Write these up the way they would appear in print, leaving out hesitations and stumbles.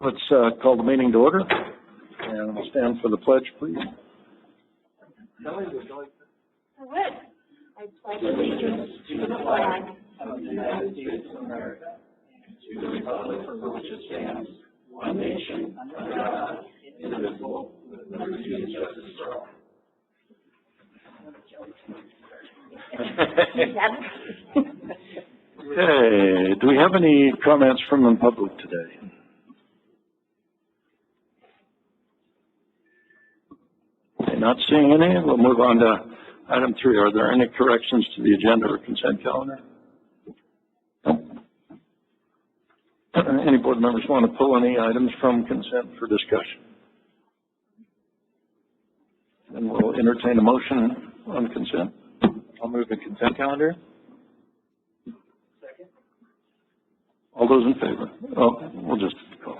Let's call the meeting to order, and we'll stand for the pledge, please. I would. I pledge allegiance to the flag of the United States of America, to the republic for which it stands, one nation, under God, indivisible, with liberty and justice for all. Okay, do we have any comments from the public today? Okay, not seeing any. We'll move on to item 3. Are there any corrections to the agenda or consent calendar? No. Any board members want to pull any items from consent for discussion? Then we'll entertain a motion on consent. I'll move the consent calendar. Second. All those in favor? Oh, we'll just call.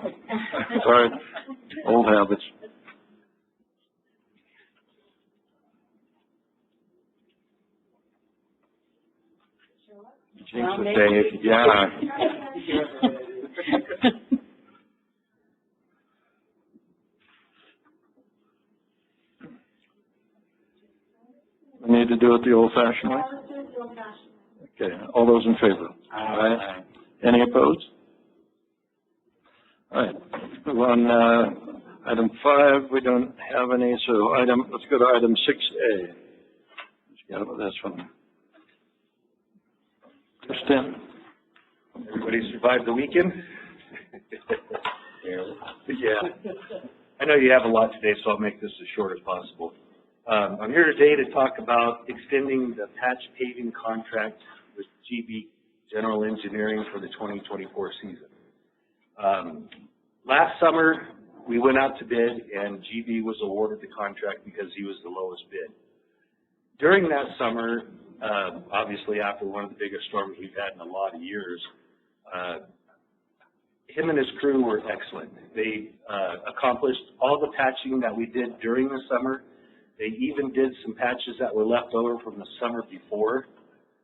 Sorry, old habits. Jinx would say, yeah. We need to do it the old-fashioned way? Okay, all those in favor? Aye. Any opposed? All right, move on. Item 5, we don't have any, so let's go to item 6A. Let's get over this one. Kristen? Everybody survived the weekend? Yeah. I know you have a lot today, so I'll make this as short as possible. I'm here today to talk about extending the patch paving contract with GB General Engineering for the 2024 season. Last summer, we went out to bid, and GB was awarded the contract because he was the lowest bid. During that summer, obviously after one of the biggest storms we've had in a lot of years, him and his crew were excellent. They accomplished all the patching that we did during the summer. They even did some patches that were left over from the summer before.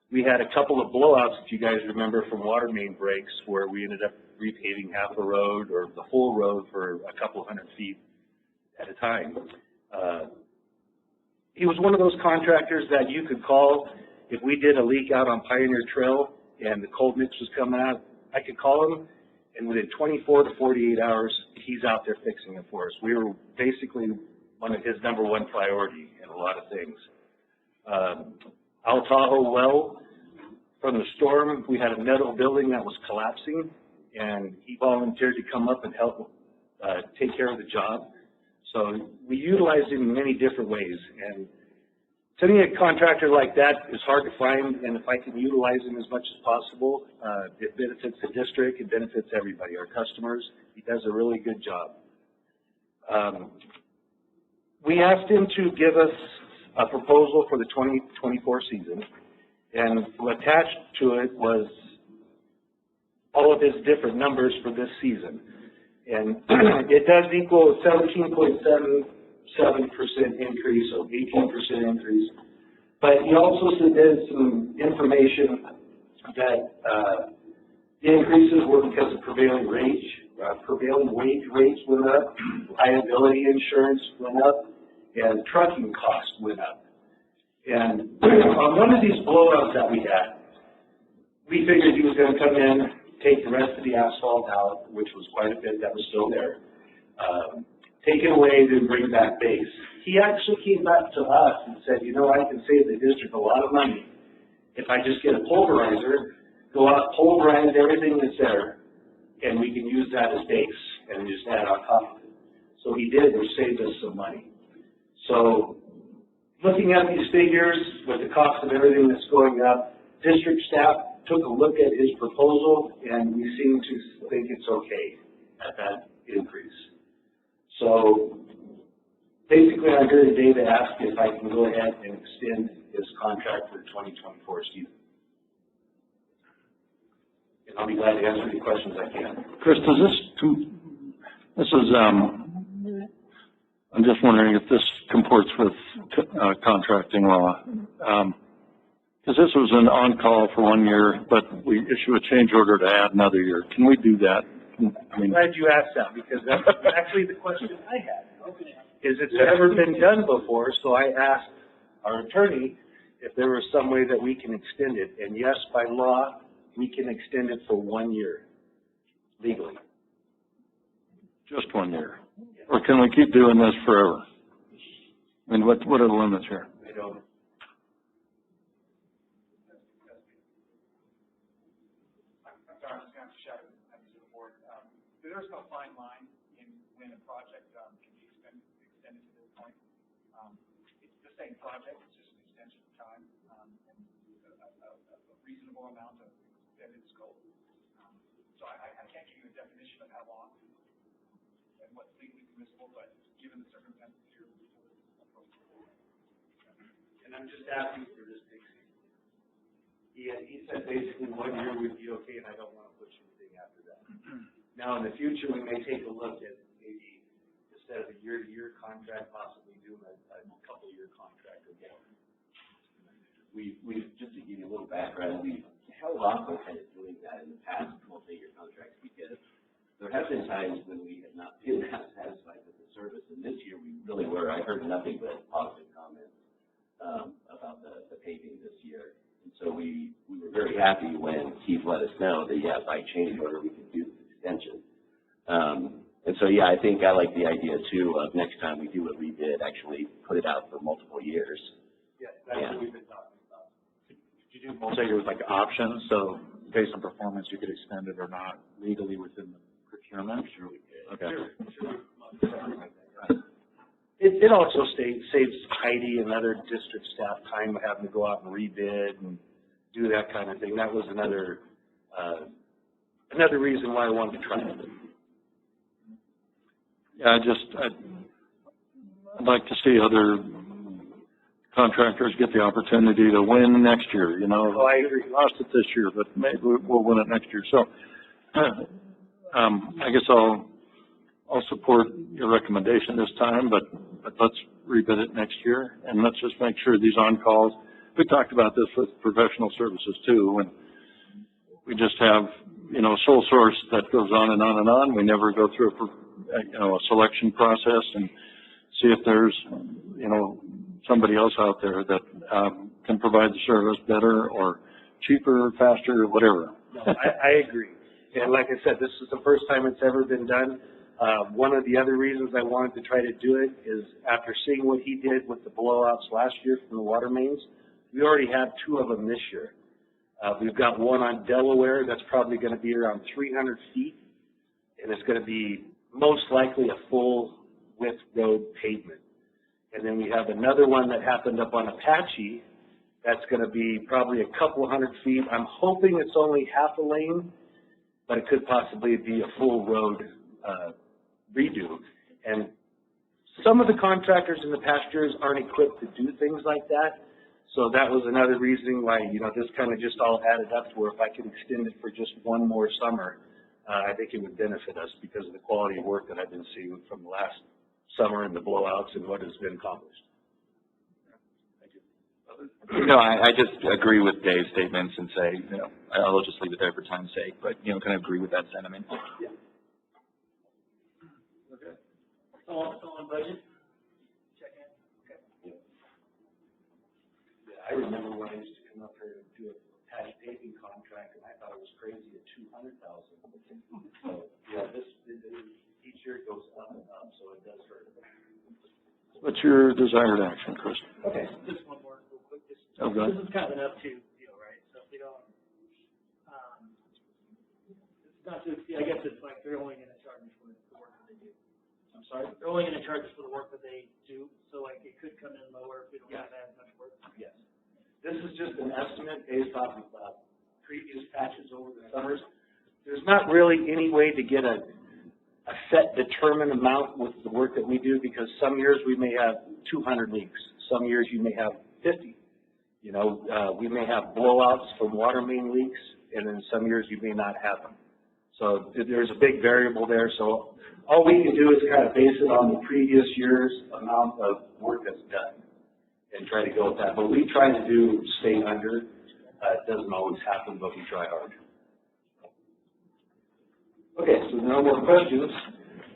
We had a couple of blowouts, if you guys remember, from water main breaks where we ended up repaving half a road or the whole road for a couple hundred feet at a time. He was one of those contractors that you could call if we did a leak out on Pioneer Trail and the cold mix was coming out. I could call him, and within 24 to 48 hours, he's out there fixing it for us. We were basically one of his #1 priority in a lot of things. Our Tahoe well, from the storm, we had a metal building that was collapsing, and he volunteered to come up and help take care of the job. So we utilized him in many different ways. And to me, a contractor like that is hard to find, and if I can utilize him as much as possible, it benefits the district, it benefits everybody, our customers. He does a really good job. We asked him to give us a proposal for the 2024 season, and attached to it was all of his different numbers for this season. And it does equal a 17.77% increase, so 18% increase. But he also submitted some information that the increases were because of prevailing wage rates went up, liability insurance went up, and trucking costs went up. And on one of these blowouts that we had, we figured he was going to come in, take the rest of the asphalt out, which was quite a bit that was still there, take it away, then bring back base. He actually came back to us and said, you know, I can save the district a lot of money if I just get a pulverizer, go out, pulverize everything that's there, and we can use that as base and just add on top of it. So he did, which saved us some money. So looking at these figures with the cost of everything that's going up, district staff took a look at his proposal, and we seem to think it's okay at that increase. So basically, I'm here today to ask if I can go ahead and extend his contract for the 2024 season. And I'll be glad to answer any questions I can. Chris, I'm just wondering if this comports with contracting law. Because this was an on-call for 1 year, but we issue a change order to add another year. Can we do that? I mean, I'm glad you asked that, because that's actually the question I had. Is it's never been done before, so I asked our attorney if there was some way that we can extend it. And yes, by law, we can extend it for 1 year, legally. just 1 year. Or can we keep doing this forever? I mean, what are the limits here? I don't. There's no fine line in when a project can be extended to this point. It's the same project, it's just an extension of time and a reasonable amount of extended scope. So I can't give you a definition of how long and what's legally permissible, but given the circumstances here, And I'm just asking for this big season. He said basically 1 year would be okay, and I don't want to push anything after that. Now, in the future, we may take a look at maybe instead of a year-to-year contract, possibly doing a couple-year contract or more. We just to give you a little background, we held off on kind of doing that in the past, multi-year contracts, because there have been times when we have not been that satisfied with the service, and this year we really were. I heard nothing but positive comments about the paving this year, and so we were very happy when Keith let us know that by change order we could do this extension. And so I think I like the idea too of next time we do a rebid, actually put it out for multiple years. Yeah, that's what we've been talking about. you do multi-year with like options, so based on performance, you could extend it or not legally within the procurement? Sure we could. Okay. Sure. It also saves Heidi and other district staff time having to go out and rebid and do that kind of thing. That was another reason why I wanted to try it. Yeah, I'd like to see other contractors get the opportunity to win next year, you know. Oh, I agree. We lost it this year, but maybe we'll win it next year. So, I guess I'll support your recommendation this time, but let's rebid it next year, and let's just make sure these on-calls, we talked about this with professional services too, when we just have, you know, sole source that goes on and on and on. We never go through a selection process and see if there's, you know, somebody else out there that can provide the service better or cheaper, faster, whatever. No, I agree. And like I said, this is the first time it's ever been done. One of the other reasons I wanted to try to do it is after seeing what he did with the blowouts last year from the water mains, we already have 2 of them this year. We've got one on Delaware that's probably going to be around 300 feet, and it's going to be most likely a full width road pavement. And then we have another one that happened up on Apache that's going to be probably a couple hundred feet. I'm hoping it's only half a lane, but it could possibly be a full road redo. And some of the contractors in the past years aren't equipped to do things like that. So that was another reason why, you know, this kind of just all added up to where if I could extend it for just one more summer, I think it would benefit us because of the quality of work that I've been seeing from the last summer and the blowouts and what has been accomplished. Thank you. No, I just agree with Dave's statements and say, you know, I'll just leave it there for time's sake, but, you know, kind of agree with that sentiment. Yeah. Okay. So on budget? Check in? Okay. Yeah, I remember when I used to come up here and do a patch paving contract, and I thought it was crazy at $200,000. So, yeah, each year it goes up and up, so it does hurt. What's your desired action, Chris? Okay, just one more real quick. This is kind of an up to deal, right? So if we don't, it's not to, I guess it's like they're only going to charge us for the work that they do. I'm sorry? They're only going to charge us for the work that they do, so like it could come in lower if we don't have as much work. Yes. This is just an estimate based off of previous patches over the summers. There's not really any way to get a set determined amount with the work that we do because some years we may have 200 leaks. Some years you may have 50. You know, we may have blowouts from water main leaks, and then some years you may not have them. So there's a big variable there. So all we can do is kind of base it on the previous year's amount of work that's done and try to go with that. But we try to stay under. It doesn't always happen, but we try hard. Okay, so no more questions.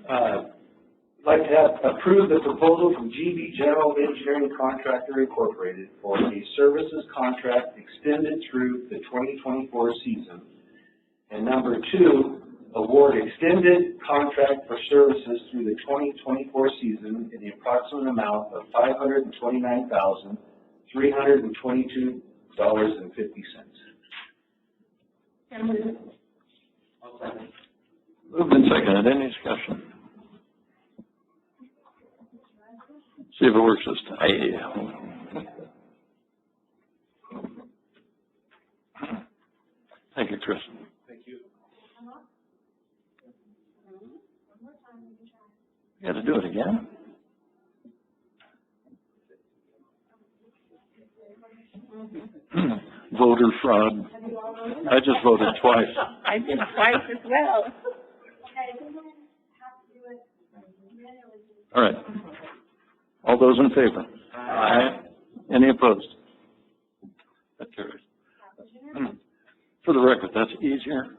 I'd like to approve the proposal from GB General Engineering Contractor Incorporated for a services contract extended through the 2024 season. And number two, award extended contract for services through the 2024 season in the approximate amount of $529,322.50. Moved and seconded. Any discussion? See if it works this time. Thank you, Chris. Thank you. You got to do it again? Voter fraud. I just voted twice. I did twice as well. All right. All those in favor? Aye. Any opposed? That carries. For the record, that's easier.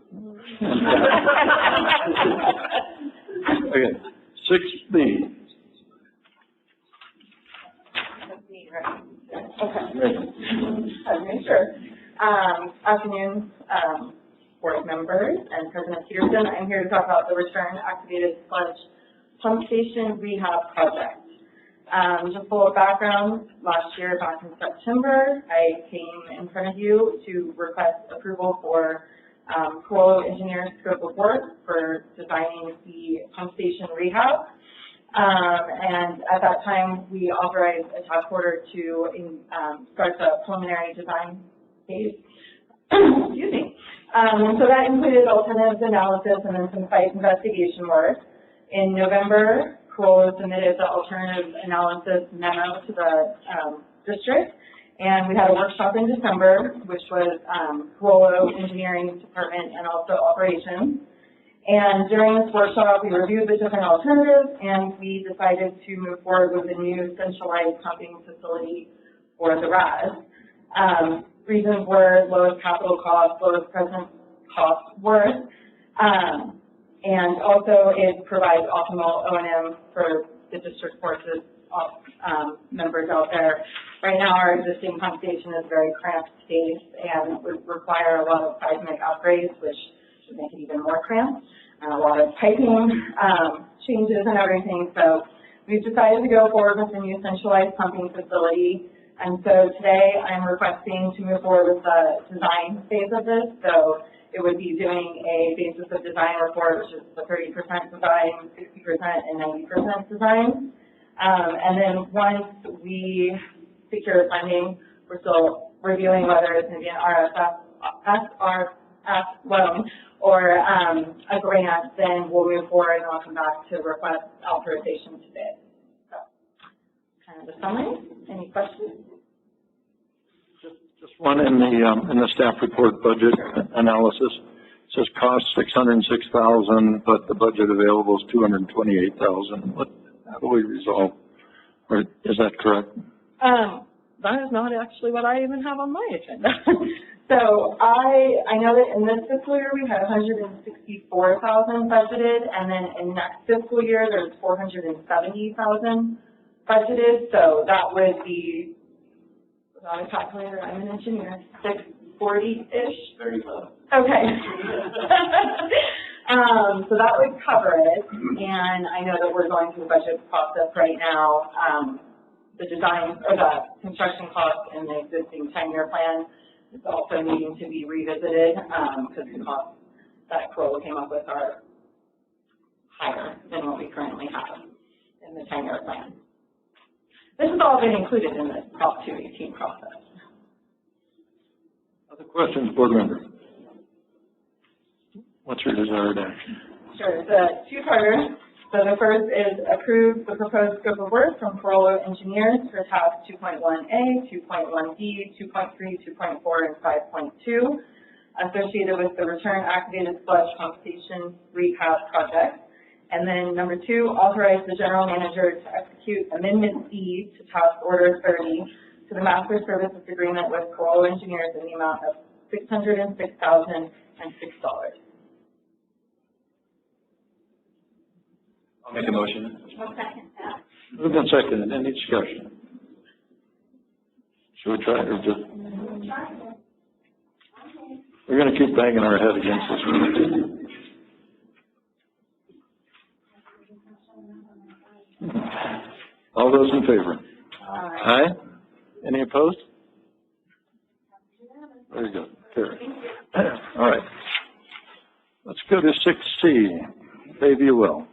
Okay, 6B. Okay, sure. Afternoon, board members and President Peterson. I'm here to talk about the return activated sludge pump station rehab project. Just a little background, last year back in September, I came in front of you to request approval for Corolla Engineers scope of work for designing the pump station rehab. And at that time, we authorized a task order to start the preliminary design phase. Excuse me. So that included alternatives analysis and then some site investigation work. In November, Corolla submitted the alternative analysis memo to the district, and we had a workshop in December, which was Corolla Engineering Department and also Operations. And during this workshop, we reviewed the different alternatives, and we decided to move forward with a new centralized pumping facility for the RAS. Reasons were lowest capital cost, lowest present cost worth, and also it provides optimal O&M for the district forces members out there. Right now, our existing pump station is very cramped space and would require a lot of seismic upgrades, which should make it even more cramped, and a lot of piping changes and everything. So we've decided to go forward with a new centralized pumping facility. And so today I'm requesting to move forward with the design phase of this. So it would be doing a basis of design report, which is the 30% design, 60% and 90% design. And then once we secure funding, we're still reviewing whether it's going to be an SRF loan or a grant, then we'll move forward and I'll come back to request authorization to bid. So, kind of the summary. Any questions? Just one in the staff report budget analysis. It says cost $606,000, but the budget available is $228,000. How do we resolve? Or is that correct? That is not actually what I even have on my agenda. So I know that in this fiscal year we had $164,000 budgeted, and then in next fiscal year there's $470,000 budgeted. So that would be, without a calculator, I'm an engineer, 640-ish. Very low. Okay. So that would cover it, and I know that we're going through the budget process right now. The design or the construction cost in the existing 10-year plan is also needing to be revisited because the costs that Corolla came up with are higher than what we currently have in the 10-year plan. This has all been included in this Prop 218 process. Other questions, board members? What's your desired action? Sure. The two-parters. So the first is approve the proposed scope of work from Corolla Engineers for task 2.1A, 2.1B, 2.3, 2.4, and 5.2 associated with the return activated sludge pump station rehab project. And then number two, authorize the general manager to execute Amendment C to task order 30 to the master services agreement with Corolla Engineers in the amount of $606,006. I'll make a motion. I'll second that. Moved and seconded. Any discussion? Should we try it or just? We're going to keep banging our head against this one. All those in favor? Aye. Any opposed? Very good. Carry. All right. Let's go to 6C, Bayview Well.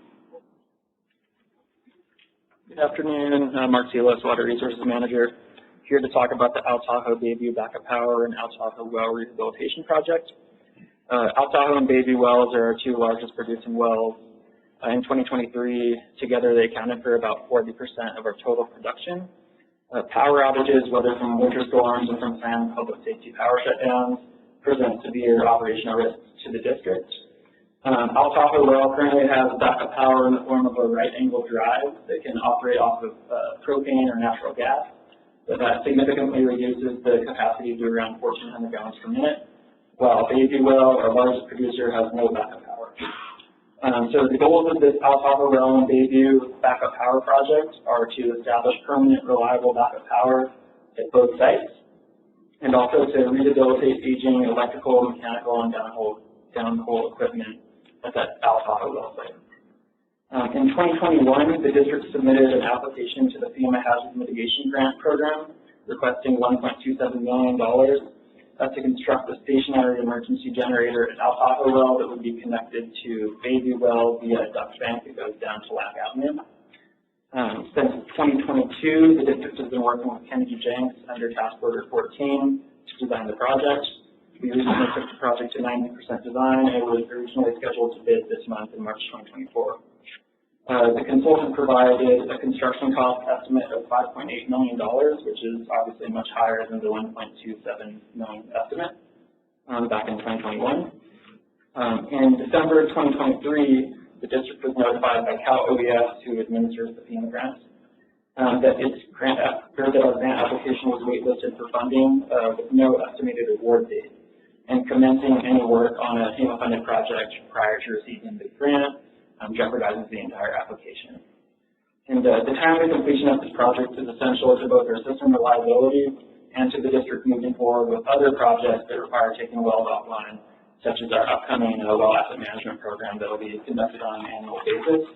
Good afternoon, Mark Silas, Water Resources Manager, here to talk about the Tahoe Bayview Backup Power and Tahoe Well Rehabilitation Project. Tahoe and Bayview wells are our two largest producing wells. In 2023, together they accounted for about 40% of our total production. Power outages, whether from winter storms or from planned public safety power shutdowns, present severe operational risks to the district. Tahoe Well currently has backup power in the form of a right-angle drive that can operate off of propane or natural gas, but that significantly reduces the capacity to around 1,400 gallons per minute, while Bayview Well, our largest producer, has no backup power. So the goals of this Tahoe Well and Bayview backup power project are to establish permanent, reliable backup power at both sites, and also to rehabilitate aging electrical, mechanical, and downhole equipment at that Tahoe Well site. In 2021, the district submitted an application to the FEMA Hazard Mitigation Grant Program requesting $1.27 million to construct a stationary emergency generator at Tahoe Well that would be connected to Bayview Well via a duct bank that goes down to Lac Avenue. Since 2022, the district has been working with Kennedy Jenks under Task Order 14 to design the project. We recently took the project to 90% design and it was originally scheduled to bid this month in March 2024. The consultant provided a construction cost estimate of $5.8 million, which is obviously much higher than the $1.27 million estimate back in 2021. In December 2023, the district was notified by Cal OES, who administers the FEMA grants, that our grant application was waitlisted for funding with no estimated award date, and commencing any work on a FEMA-funded project prior to receiving the grant jeopardizes the entire application. And the timely completion of this project is essential to both our system reliability and to the district moving forward with other projects that require taking wells offline, such as our upcoming well asset management program that will be conducted on an annual basis.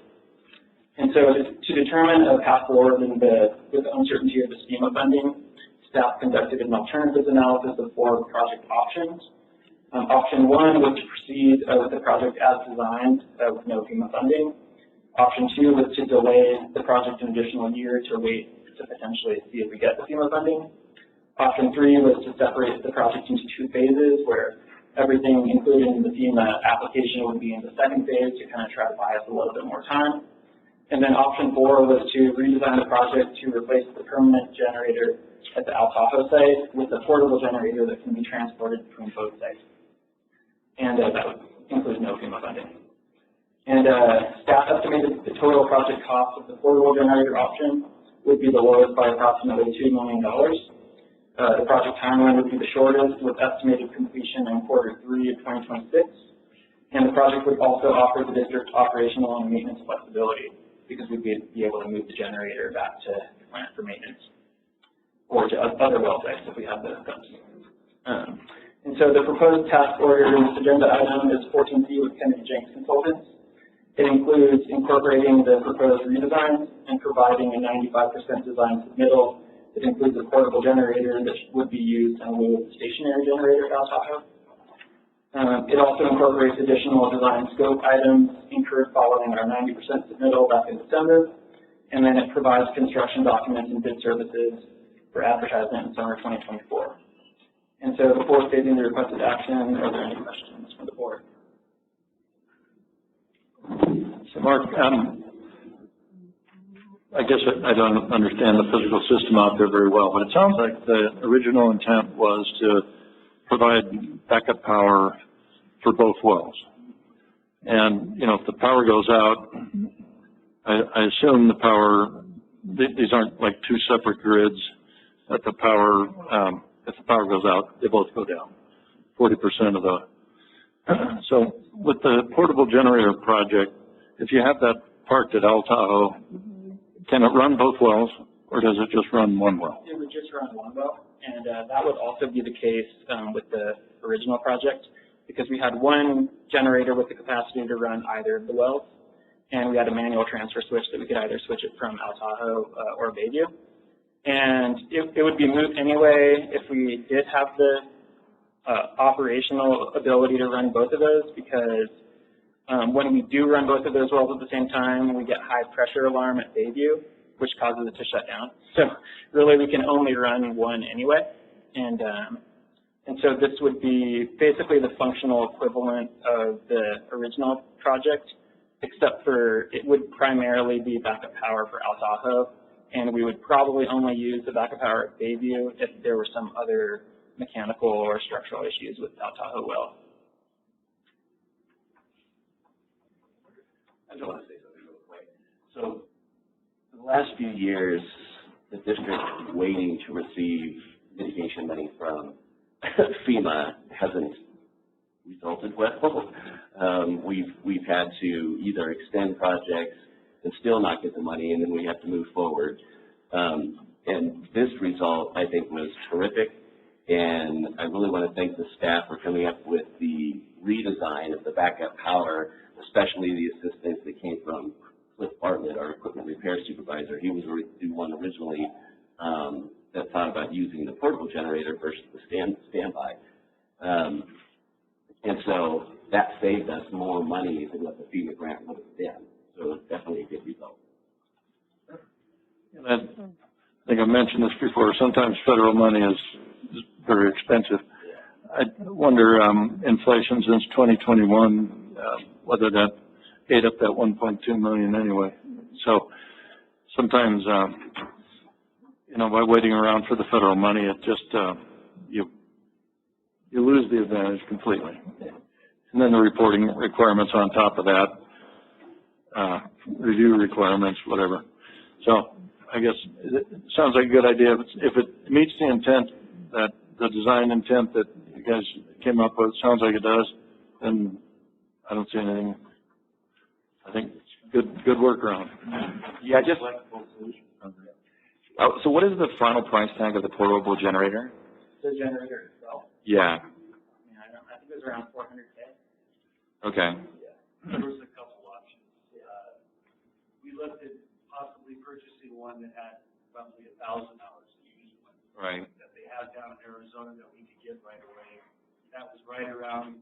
And so to determine a path forward with the uncertainty of the FEMA funding, staff conducted an alternatives analysis of 4 project options. Option 1 was to proceed with the project as designed with no FEMA funding. Option 2 was to delay the project an additional year to wait to potentially see if we get the FEMA funding. Option 3 was to separate the project into 2 phases where everything, including the FEMA application, would be in the second phase to kind of try to buy us a little bit more time. And then option 4 was to redesign the project to replace the permanent generator at the Tahoe site with a portable generator that can be transported between both sites. And that would include no FEMA funding. And staff estimated the total project cost of the portable generator option would be the lowest by approximately $2 million. The project timeline would be the shortest, with estimated completion in Q3 of 2026. And the project would also offer the district operational and maintenance flexibility because we'd be able to move the generator back to the plant for maintenance or to other well sites if we have those funds. And so the proposed task order in this agenda item is 14C with Kennedy Jenks Consultants. It includes incorporating the proposed redesigns and providing a 95% design submittal. It includes a portable generator that would be used in lieu of the stationary generator at Tahoe. It also incorporates additional design scope items incurred following our 90% submittal back in December. And then it provides construction documents and bid services for advertisement in summer 2024. And so before stating the requested action, are there any questions from the board? So Mark, I guess I don't understand the physical system out there very well, but it sounds like the original intent was to provide backup power for both wells. And, if the power goes out, I assume the power, these aren't like 2 separate grids, that the power, if the power goes out, they both go down, 40% of the. So with the portable generator project, if you have that parked at El Tahoe, can it run both wells, or does it just run one well? It would just run one well, and that would also be the case with the original project, because we had one generator with the capacity to run either of the wells, and we had a manual transfer switch that we could either switch it from El Tahoe or Bayview. And it would be moot anyway if we did have the operational ability to run both of those, because when we do run both of those wells at the same time, we get high pressure alarm at Bayview, which causes it to shut down. So really we can only run one anyway. And so this would be basically the functional equivalent of the original project, except for it would primarily be backup power for El Tahoe, and we would probably only use the backup power at Bayview if there were some other mechanical or structural issues with El Tahoe well. I just want to say something real quick. So for the last few years, the district waiting to receive mitigation money from FEMA hasn't resulted well. We've had to either extend projects and still not get the money, and then we have to move forward. And this result, I think, was terrific. And I really want to thank the staff for coming up with the redesign of the backup power, especially the assistance that came from Cliff Bartlett, our equipment repair supervisor. He was the one originally that thought about using the portable generator versus the standby. And so that saved us more money than what the FEMA grant would have been. So it's definitely a good result. And I think I mentioned this before. Sometimes federal money is very expensive. I wonder, inflation since 2021, whether that ate up that 1.2 million anyway. So sometimes, you know, by waiting around for the federal money, it just you lose the advantage completely. And then the reporting requirements on top of that, review requirements, whatever. So I guess it sounds like a good idea. If it meets the intent, that the design intent that you guys came up with, sounds like it does, then I don't see anything. I think good workaround. Yeah, just. Oh, so what is the final price tag of the portable generator? The generator itself? Yeah. I think it was around $400K. Okay. Yeah. There was a couple options. We looked at possibly purchasing one that had roughly 1,000 hours of use Right. that they have down in Arizona that we could get right away. That was right around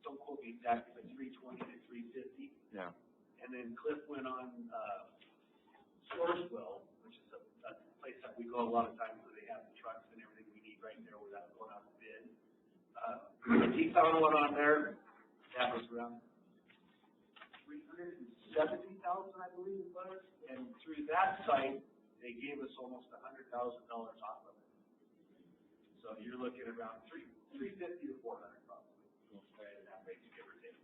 don't quote me exactly, but 320 to 350. Yeah. And then Cliff went on Sourcewell, which is a place that we go a lot of times where they have the trucks and everything we need right there without going out to bid. He found one on there that was around $370,000, I believe it was. And through that site, they gave us almost $100,000 off of it. So you're looking at around $350 to $400 probably. Right in that range, give or take.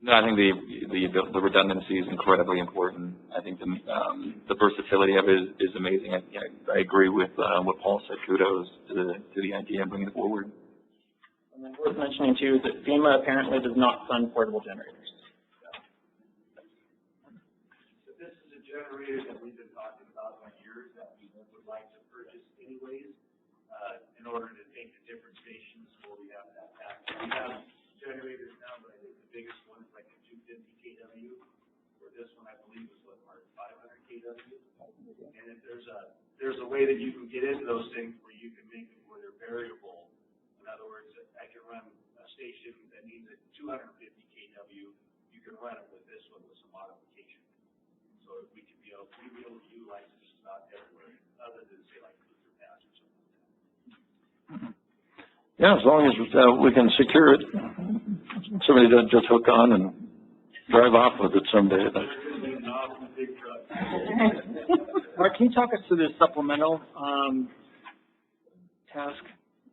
No, I think the redundancy is incredibly important. I think the versatility of it is amazing. I agree with what Paul said. Kudos to the idea of bringing it forward. And then worth mentioning too is that FEMA apparently does not fund portable generators. So this is a generator that we've been talking about for years that we would like to purchase anyways, in order to take the different stations where we have that back. We have generators now, but I think the biggest one is like a 250 kW, where this one I believe is what, Mark, 500 kW. And if there's a way that you can get into those things where you can make them where they're variable. In other words, I can run a station that needs a 250 kW. You can run it with this one with some modification. So we could be able to utilize it just about everywhere, other than say like Luther Pass or something like that. Yeah, as long as we can secure it. Somebody doesn't just hook on and drive off with it someday. Mark, can you talk us through this supplemental task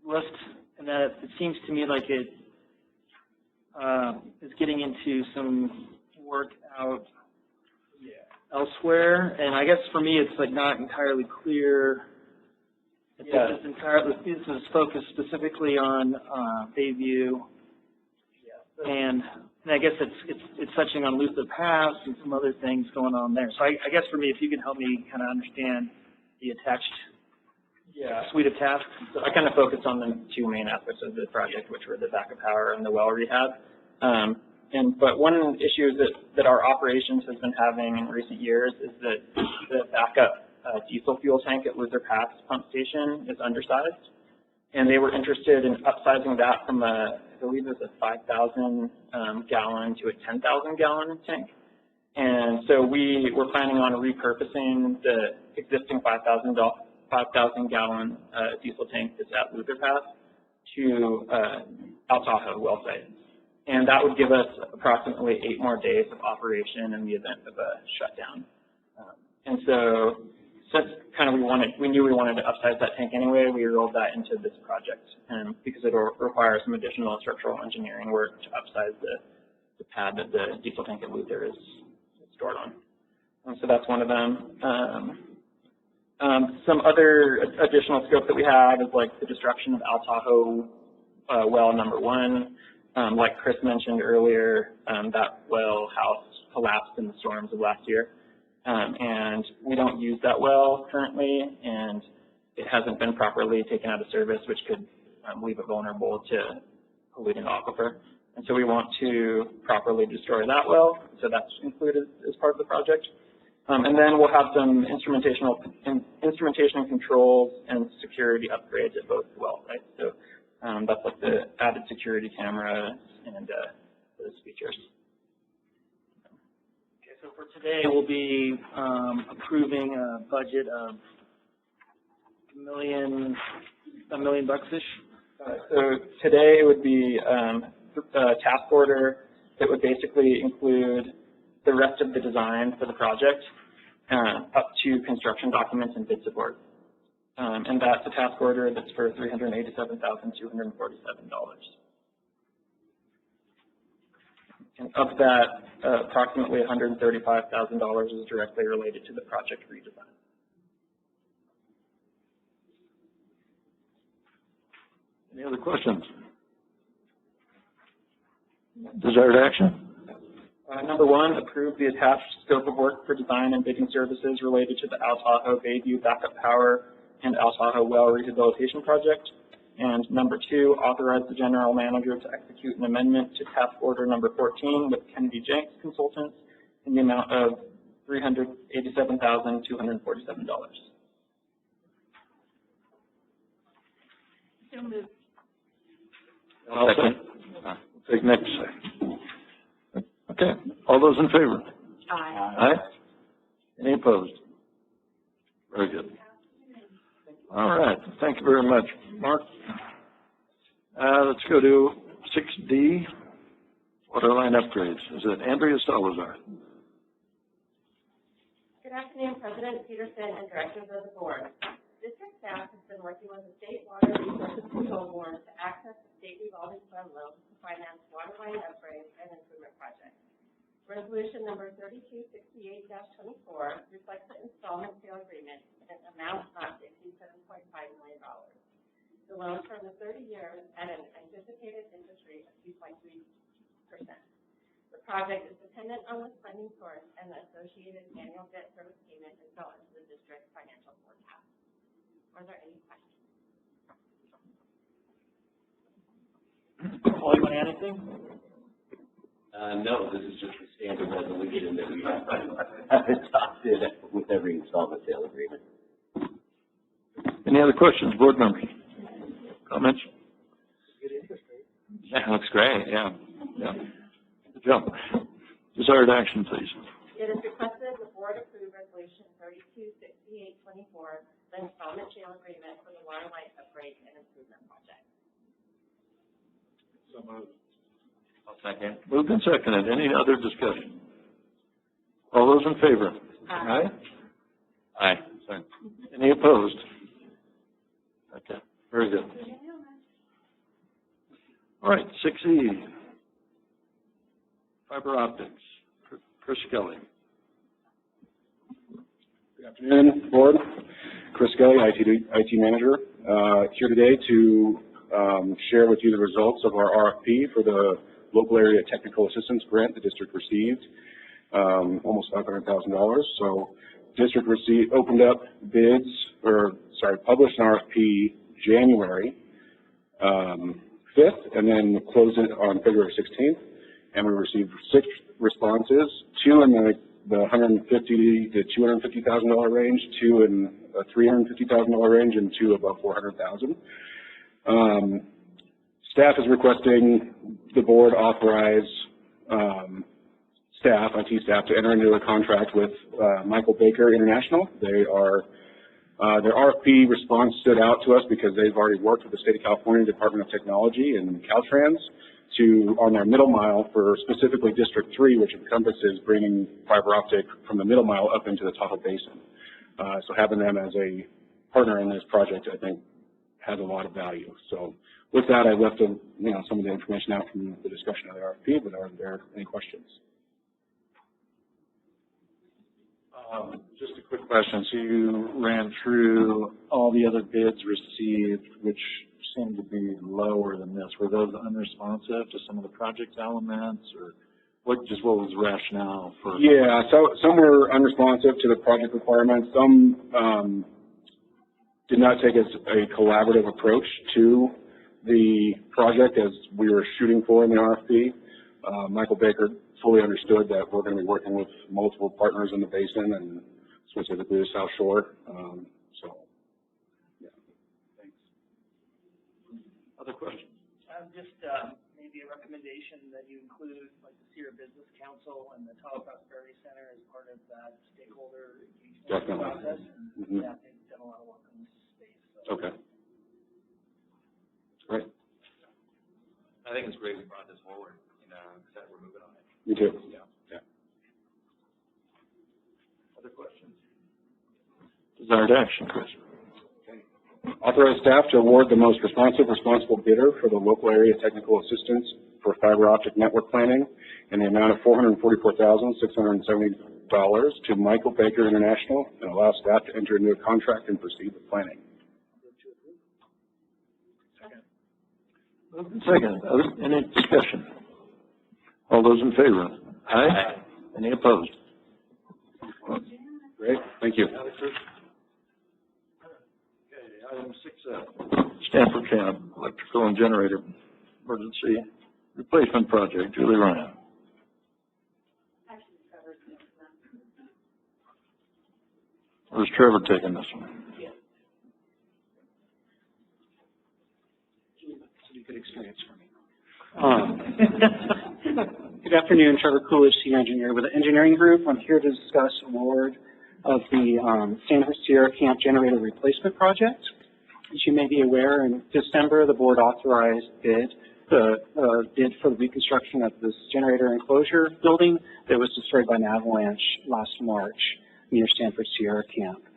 list? And that it seems to me like it is getting into some work out elsewhere. And I guess for me, it's like not entirely clear. This is focused specifically on Bayview and And I guess it's touching on Luther Pass and some other things going on there. So I guess for me, if you could help me kind of understand the attached suite of tasks. So I kind of focused on the two main aspects of the project, which were the backup power and the well rehab. But one issue that our operations has been having in recent years is that the backup diesel fuel tank at Luther Pass pump station is undersized. And they were interested in upsizing that from I believe it was a 5,000 gallon to a 10,000 gallon tank. And so we were planning on repurposing the existing 5,000 gallon diesel tank that's at Luther Pass to Tahoe well site. And that would give us approximately 8 more days of operation in the event of a shutdown. And so since we knew we wanted to upsize that tank anyway, we rolled that into this project because it will require some additional structural engineering work to upsize the pad that the diesel tank at Luther is stored on. And so that's one of them. Some other additional scope that we have is like the destruction of Tahoe well number 1. Like Chris mentioned earlier, that well house collapsed in the storms of last year. And we don't use that well currently, and it hasn't been properly taken out of service, which could leave it vulnerable to polluting aquifer. And so we want to properly destroy that well, so that's included as part of the project. And then we'll have some instrumentation and controls and security upgrades at both well sites. So that's like the added security cameras and those features. So for today, we'll be approving a budget of $1 million-ish. So today it would be a task order that would basically include the rest of the design for the project up to construction documents and bid support. And that's a task order that's for $387,247. And of that, approximately $135,000 is directly related to the project redesign. Any other questions? Desired action? Number 1, approve the attached scope of work for design and bidding services related to the Tahoe Bayview backup power and Tahoe well rehabilitation project. And number 2, authorize the general manager to execute an amendment to task order number 14 with Kennedy Jenks Consultants in the amount of $387,247. So moved. I'll second. Take next. Okay. All those in favor? Aye. Aye. Any opposed? Very good. All right. Thank you very much, Mark. Let's go to 6D, water line upgrades. Is it Andrea Salazar? Good afternoon, President Peterson and directors of the board. District staff has been working with the State Water Resources Control Board to access the state revolving fund loan to finance water line upgrades and improvement projects. Resolution number 3268-24 reflects the installment sale agreement in an amount not to exceed $7.5 million. The loan term is 30 years at an anticipated interest rate of 2.3%. The project is dependent on this funding source, and the associated annual debt service payment is built into the district's financial forecast. Are there any questions? Paul, you want to add anything? No, this is just a standard resolution that we have adopted with every installment sale agreement. Any other questions, board members? Comments? Good interest rate. Yeah, looks great, yeah. Yeah. Good job. Desired action, please. It is requested the board approve resolution 3268-24, the installment sale agreement for the water line upgrade and improvement project. So moved. I'll second. Moved and seconded. Any other discussion? All those in favor? Aye. Aye. Sorry. Any opposed? Okay, very good. All right, 6E, fiber optics. Chris Kelly. Good afternoon, board. Chris Kelly, IT manager, here today to share with you the results of our RFP for the local area technical assistance grant the district received, almost $500,000. So district opened up bids, published an RFP January 5th, and then closed it on February 16th. And we received 6 responses, 2 in the $150,000 to $250,000 range, 2 in a $350,000 range, and 2 above $400,000. Staff is requesting the board authorize IT staff to enter into a contract with Michael Baker International. They are their RFP response stood out to us because they've already worked with the State of California Department of Technology and Caltrans on their middle mile for specifically District 3, which encompasses bringing fiber optic from the middle mile up into the Tahoe Basin. So having them as a partner in this project, I think, has a lot of value. So with that, I left some of the information out from the discussion of the RFP, but are there any questions? Just a quick question. So you ran through all the other bids received, which seemed to be lower than this. Were those unresponsive to some of the project elements, or what was the rationale for? Yeah, so some were unresponsive to the project requirements. Some did not take a collaborative approach to the project as we were shooting for in the RFP. Michael Baker fully understood that we're going to be working with multiple partners in the basin and specifically the South Shore. Yeah. Thanks. Other questions? Just maybe a recommendation that you include like the Sierra Business Council and the Tahoe Prosperity Center as part of that stakeholder engagement process. And yeah, they've done a lot of work in this space. So. Okay. Great. I think it's great we brought this forward, that we're moving on it. Me too. Yeah. Other questions? Desired action, Chris. Authorize staff to award the most responsible bidder for the local area technical assistance for fiber optic network planning in the amount of $444,670 to Michael Baker International, and allow staff to enter into a contract and proceed with planning. Second. Any discussion? All those in favor? Aye. Any opposed? Great. Thank you. Okay, item 6F, Stanford Camp Electrical and Generator Emergency Replacement Project. Julie Ryan. Where's Trevor taking this one? Good experience for me. Good afternoon, Trevor Coolidge, Senior Engineer with the Engineering Group. I'm here to discuss award of the Stanford Sierra Camp Generator Replacement Project. As you may be aware, in December, the board authorized bid for the reconstruction of this generator enclosure building that was destroyed by an avalanche last March near Stanford Sierra Camp.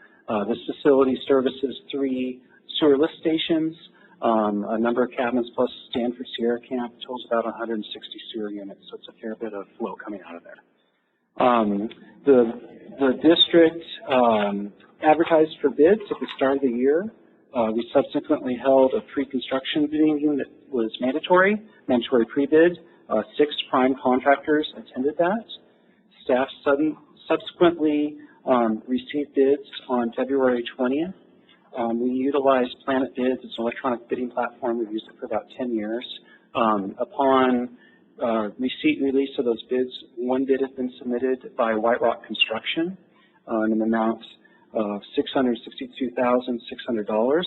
This facility services 3 sewer lift stations, a number of cabins plus Stanford Sierra Camp. It totals about 160 sewer units, so it's a fair bit of flow coming out of there. The district advertised for bids at the start of the year. We subsequently held a pre-construction bidding that was mandatory pre-bid. 6 prime contractors attended that. Staff subsequently received bids on February 20th. We utilized Planet Bids. It's an electronic bidding platform. We've used it for about 10 years. Upon receipt and release of those bids, 1 bid has been submitted by White Rock Construction in an amount of $662,600.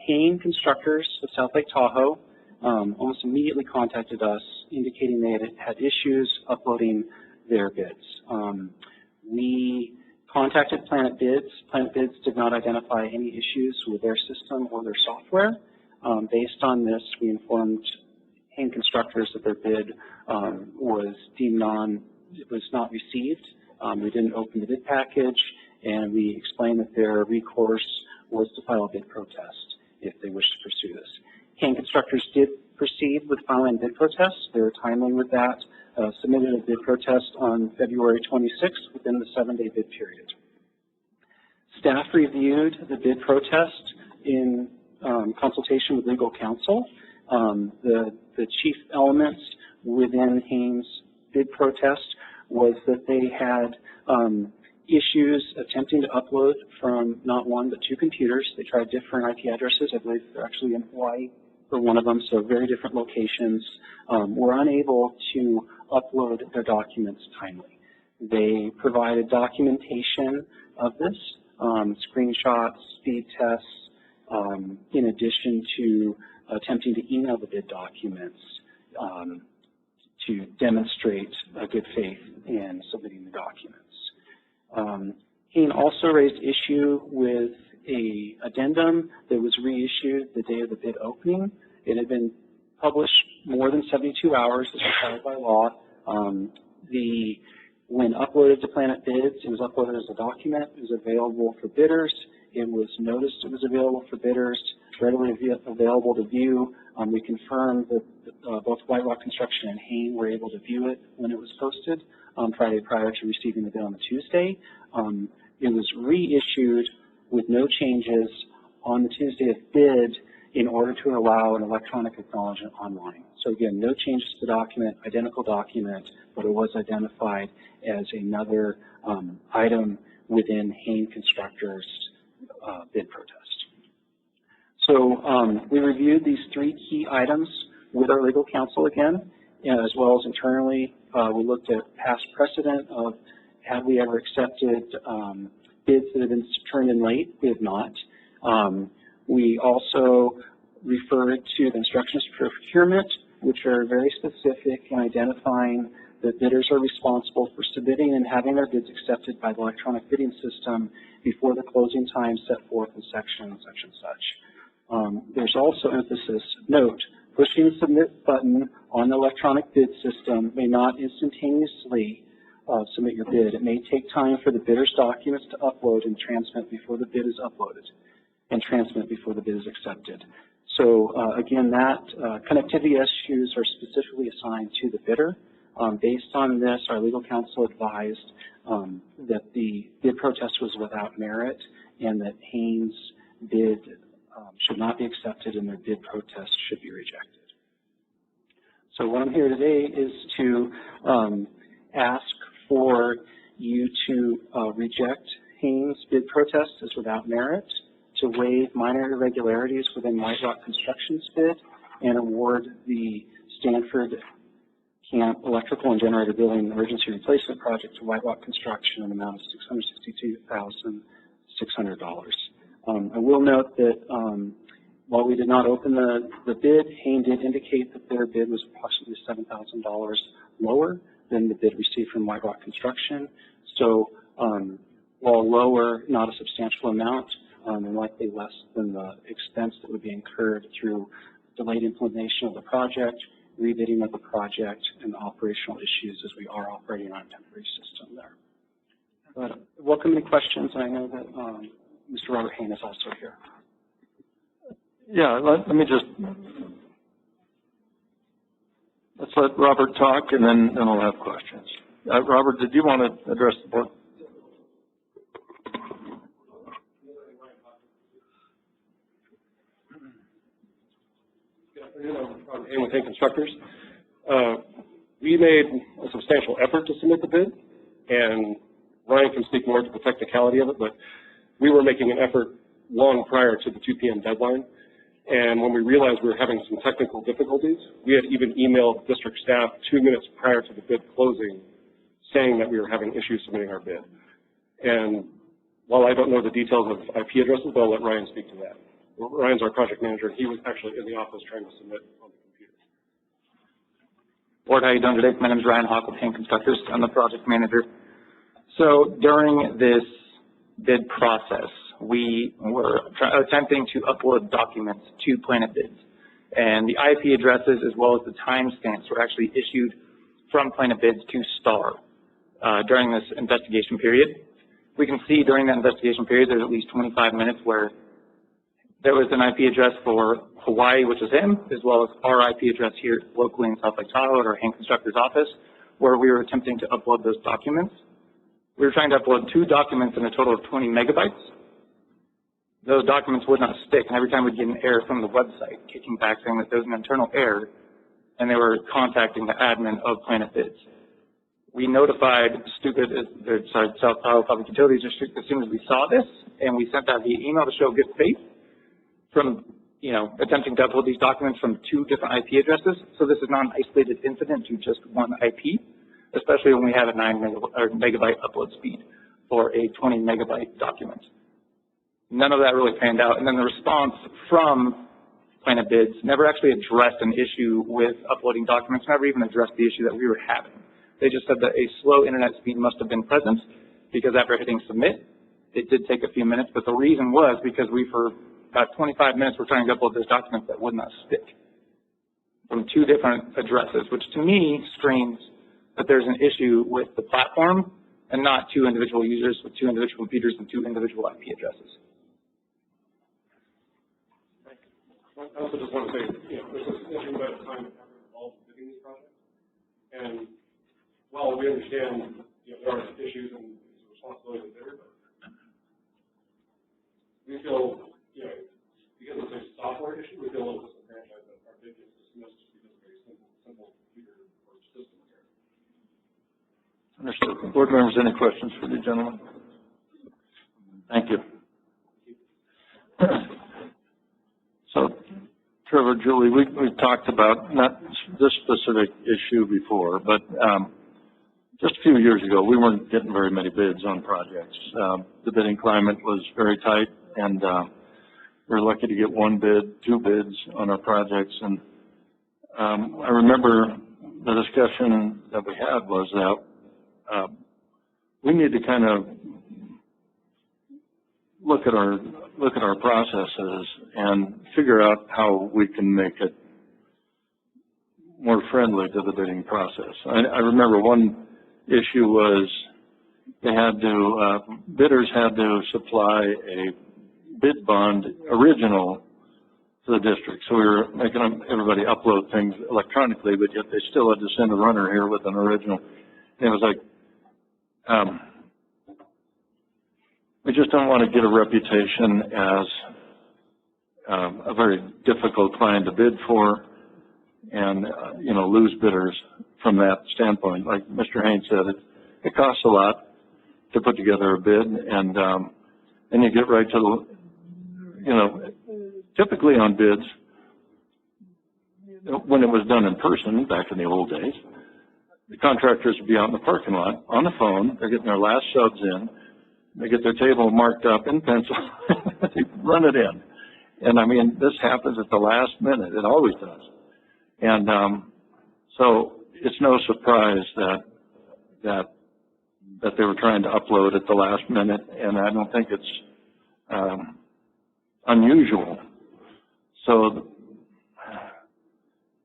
Hain Constructors of South Lake Tahoe almost immediately contacted us indicating they had issues uploading their bids. We contacted Planet Bids. Planet Bids did not identify any issues with their system or their software. Based on this, we informed Hain Constructors that their bid was deemed not received. We didn't open the bid package, and we explained that their recourse was to file a bid protest if they wish to pursue this. Hain Constructors did proceed with filing a bid protest. They were timely with that. Submitted a bid protest on February 26th within the 7-day bid period. Staff reviewed the bid protest in consultation with legal counsel. The chief elements within Haynes' bid protest was that they had issues attempting to upload from not one but two computers. They tried different IP addresses. I believe they're actually in Hawaii for one of them, so very different locations. Were unable to upload their documents timely. They provided documentation of this, screenshots, speed tests, in addition to attempting to email the bid documents to demonstrate a good faith in submitting the documents. Haynes also raised issue with a addendum that was reissued the day of the bid opening. It had been published more than 72 hours as required by law. When uploaded to Planet Bids, it was uploaded as a document. It was available for bidders. It was noticed it was available for bidders, readily available to view. We confirmed that both White Rock Construction and Haynes were able to view it when it was posted Friday prior to receiving the bid on the Tuesday. It was reissued with no changes on the Tuesday of bid in order to allow an electronic acknowledgement online. So again, no changes to the document, identical document, but it was identified as another item within Haynes Constructors' bid protest. So we reviewed these three key items with our legal counsel again, as well as internally. We looked at past precedent of have we ever accepted bids that have been turned in late? We have not. We also referred to the instructions for procurement, which are very specific in identifying that bidders are responsible for submitting and having their bids accepted by the electronic bidding system before the closing time set forth in section such and such. There's also emphasis, note, pushing the submit button on the electronic bid system may not instantaneously submit your bid. It may take time for the bidder's documents to upload and transmit before the bid is uploaded and transmit before the bid is accepted. So again, that connectivity issues are specifically assigned to the bidder. Based on this, our legal counsel advised that the bid protest was without merit and that Haynes' bid should not be accepted and their bid protest should be rejected. So what I'm here today is to ask for you to reject Haynes' bid protest as without merit, to waive minor irregularities within White Rock Construction's bid, and award the Stanford Camp Electrical and Generator Building Emergency Replacement Project to White Rock Construction in an amount of $662,600. I will note that while we did not open the bid, Haynes did indicate that their bid was approximately $7,000 lower than the bid received from White Rock Construction. So while lower, not a substantial amount, and likely less than the expense that would be incurred through delayed implementation of the project, rebidding of the project, and the operational issues as we are operating on a temporary system there. But welcome any questions, and I know that Mr. Robert Haynes is also here. Yeah, let me just, let's let Robert talk, and then we'll have questions. Robert, did you want to address the board? And with Haynes Constructors, we made a substantial effort to submit the bid, and Ryan can speak more to the technicality of it, but we were making an effort long prior to the 2 p.m. deadline, and when we realized we were having some technical difficulties, we had even emailed district staff 2 minutes prior to the bid closing saying that we were having issues submitting our bid. And while I don't know the details of IP addresses, but I'll let Ryan speak to that. Ryan's our project manager, and he was actually in the office trying to submit on the computer. Board, how are you doing today? My name is Ryan Hawk with Haynes Constructors. I'm the project manager. So during this bid process, we were attempting to upload documents to Planet Bids. And the IP addresses as well as the timestamps were actually issued from Planet Bids to STAR during this investigation period. We can see during that investigation period there's at least 25 minutes where there was an IP address for Hawaii, which was him, as well as our IP address here locally in South Lake Tahoe at our Haynes Constructors office, where we were attempting to upload those documents. We were trying to upload 2 documents in a total of 20 megabytes. Those documents would not stick, and every time we'd get an error from the website kicking back saying that there was an internal error, and they were contacting the admin of Planet Bids. We notified South Tahoe Public Utilities District as soon as we saw this, and we sent out the email to show good faith from, attempting to upload these documents from 2 different IP addresses. So this is not an isolated incident to just one IP, especially when we have a 9 megabyte upload speed for a 20 megabyte document. None of that really panned out. And then the response from Planet Bids never actually addressed an issue with uploading documents, never even addressed the issue that we were having. They just said that a slow internet speed must have been present because after hitting submit, it did take a few minutes, but the reason was because we, for about 25 minutes, were trying to upload this document that would not stick from 2 different addresses, which to me screams that there's an issue with the platform and not 2 individual users with 2 individual computers and 2 individual IP addresses. I also just want to say, there's a significant amount of time and effort involved in bidding these projects. And while we understand, there are issues and it's a responsibility of the bidder, but we feel, because it's a software issue, we feel a little disenfranchised that our bid gets dismissed just because of a simple computer or system error. Understood. Board members, any questions for the gentleman? Thank you. So, Trevor, Julie, we've talked about not this specific issue before, but just a few years ago, we weren't getting very many bids on projects. The bidding climate was very tight, and we were lucky to get 1 bid, 2 bids on our projects. And I remember the discussion that we had was that we need to kind of look at our processes and figure out how we can make it more friendly to the bidding process. I remember one issue was they had to, bidders had to supply a bid bond original to the district. So we were making everybody upload things electronically, but yet they still had to send a runner here with an original. And it was like, we just don't want to get a reputation as a very difficult client to bid for and, lose bidders from that standpoint. Like Mr. Haynes said, it costs a lot to put together a bid, and you get right to the, typically on bids, when it was done in person back in the old days, the contractors would be out in the parking lot on the phone. They're getting their last subs in. They get their table marked up in pencil. They run it in. And I mean, this happens at the last minute. It always does. And so it's no surprise that they were trying to upload at the last minute, and I don't think it's unusual. So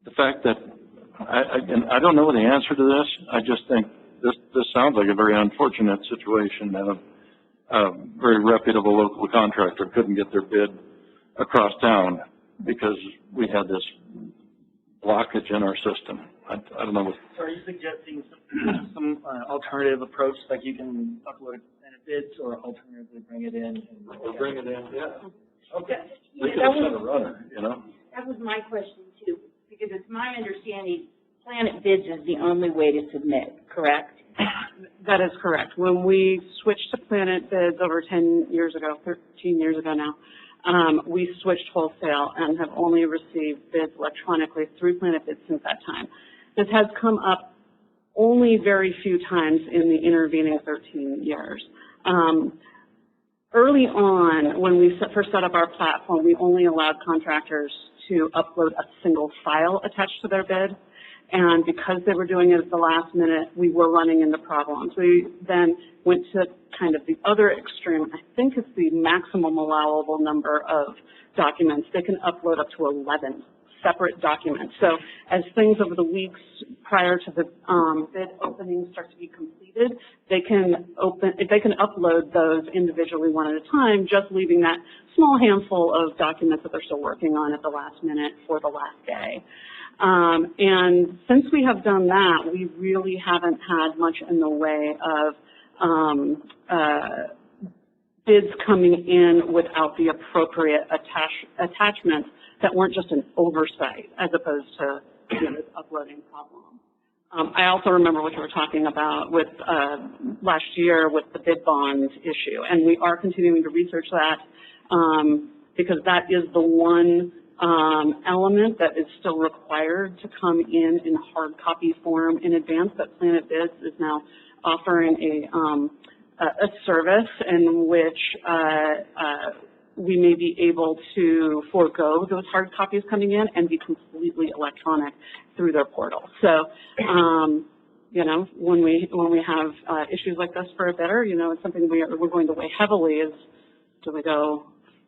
the fact that I don't know the answer to this. I just think this sounds like a very unfortunate situation that a very reputable local contractor couldn't get their bid across town because we had this blockage in our system. I don't know. So are you suggesting some alternative approach, like you can upload it in a bids, or alternatively bring it in? Or bring it in, yeah. Okay. We could have sent a runner, That was my question too, because it's my understanding Planet Bids is the only way to submit, correct? That is correct. When we switched to Planet Bids over 10 years ago, 13 years ago now, we switched wholesale and have only received bids electronically through Planet Bids since that time. This has come up only very few times in the intervening 13 years. Early on, when we first set up our platform, we only allowed contractors to upload a single file attached to their bid. And because they were doing it at the last minute, we were running into problems. We then went to kind of the other extreme. I think it's the maximum allowable number of documents. They can upload up to 11 separate documents. So as things over the weeks prior to the bid opening start to be completed, they can upload those individually one at a time, just leaving that small handful of documents that they're still working on at the last minute for the last day. And since we have done that, we really haven't had much in the way of bids coming in without the appropriate attachments that weren't just an oversight as opposed to this uploading problem. I also remember what you were talking about with last year with the bid bond issue, and we are continuing to research that because that is the one element that is still required to come in hard copy form in advance. That Planet Bids is now offering a service in which we may be able to forego those hard copies coming in and be completely electronic through their portal. So, you know, when we have issues like this for a bidder, you know, it's something we're going to weigh heavily is, do we go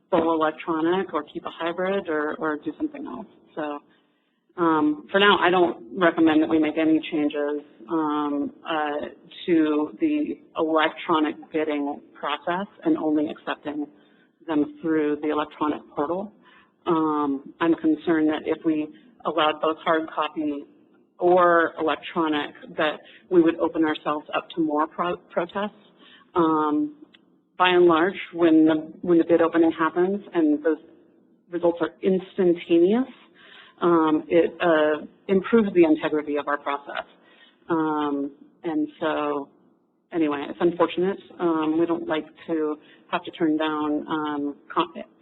full electronic or keep a hybrid or do something else? So, for now, I don't recommend that we make any changes to the electronic bidding process and only accepting them through the electronic portal. I'm concerned that if we allowed both hard copy or electronic, that we would open ourselves up to more protests. By and large, when the bid opening happens and those results are instantaneous, it improves the integrity of our process. And so, anyway, it's unfortunate. We don't like to have to turn down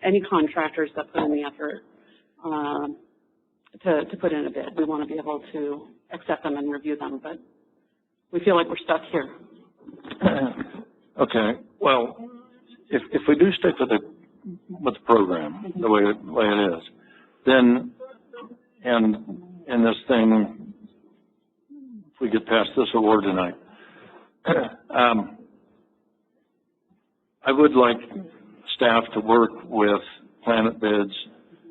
any contractors that put in the effort to put in a bid. We want to be able to accept them and review them, but we feel like we're stuck here. Okay. Well, if we do stick with the program the way it is, then and this thing, if we get past this award tonight, I would like staff to work with Planet Bids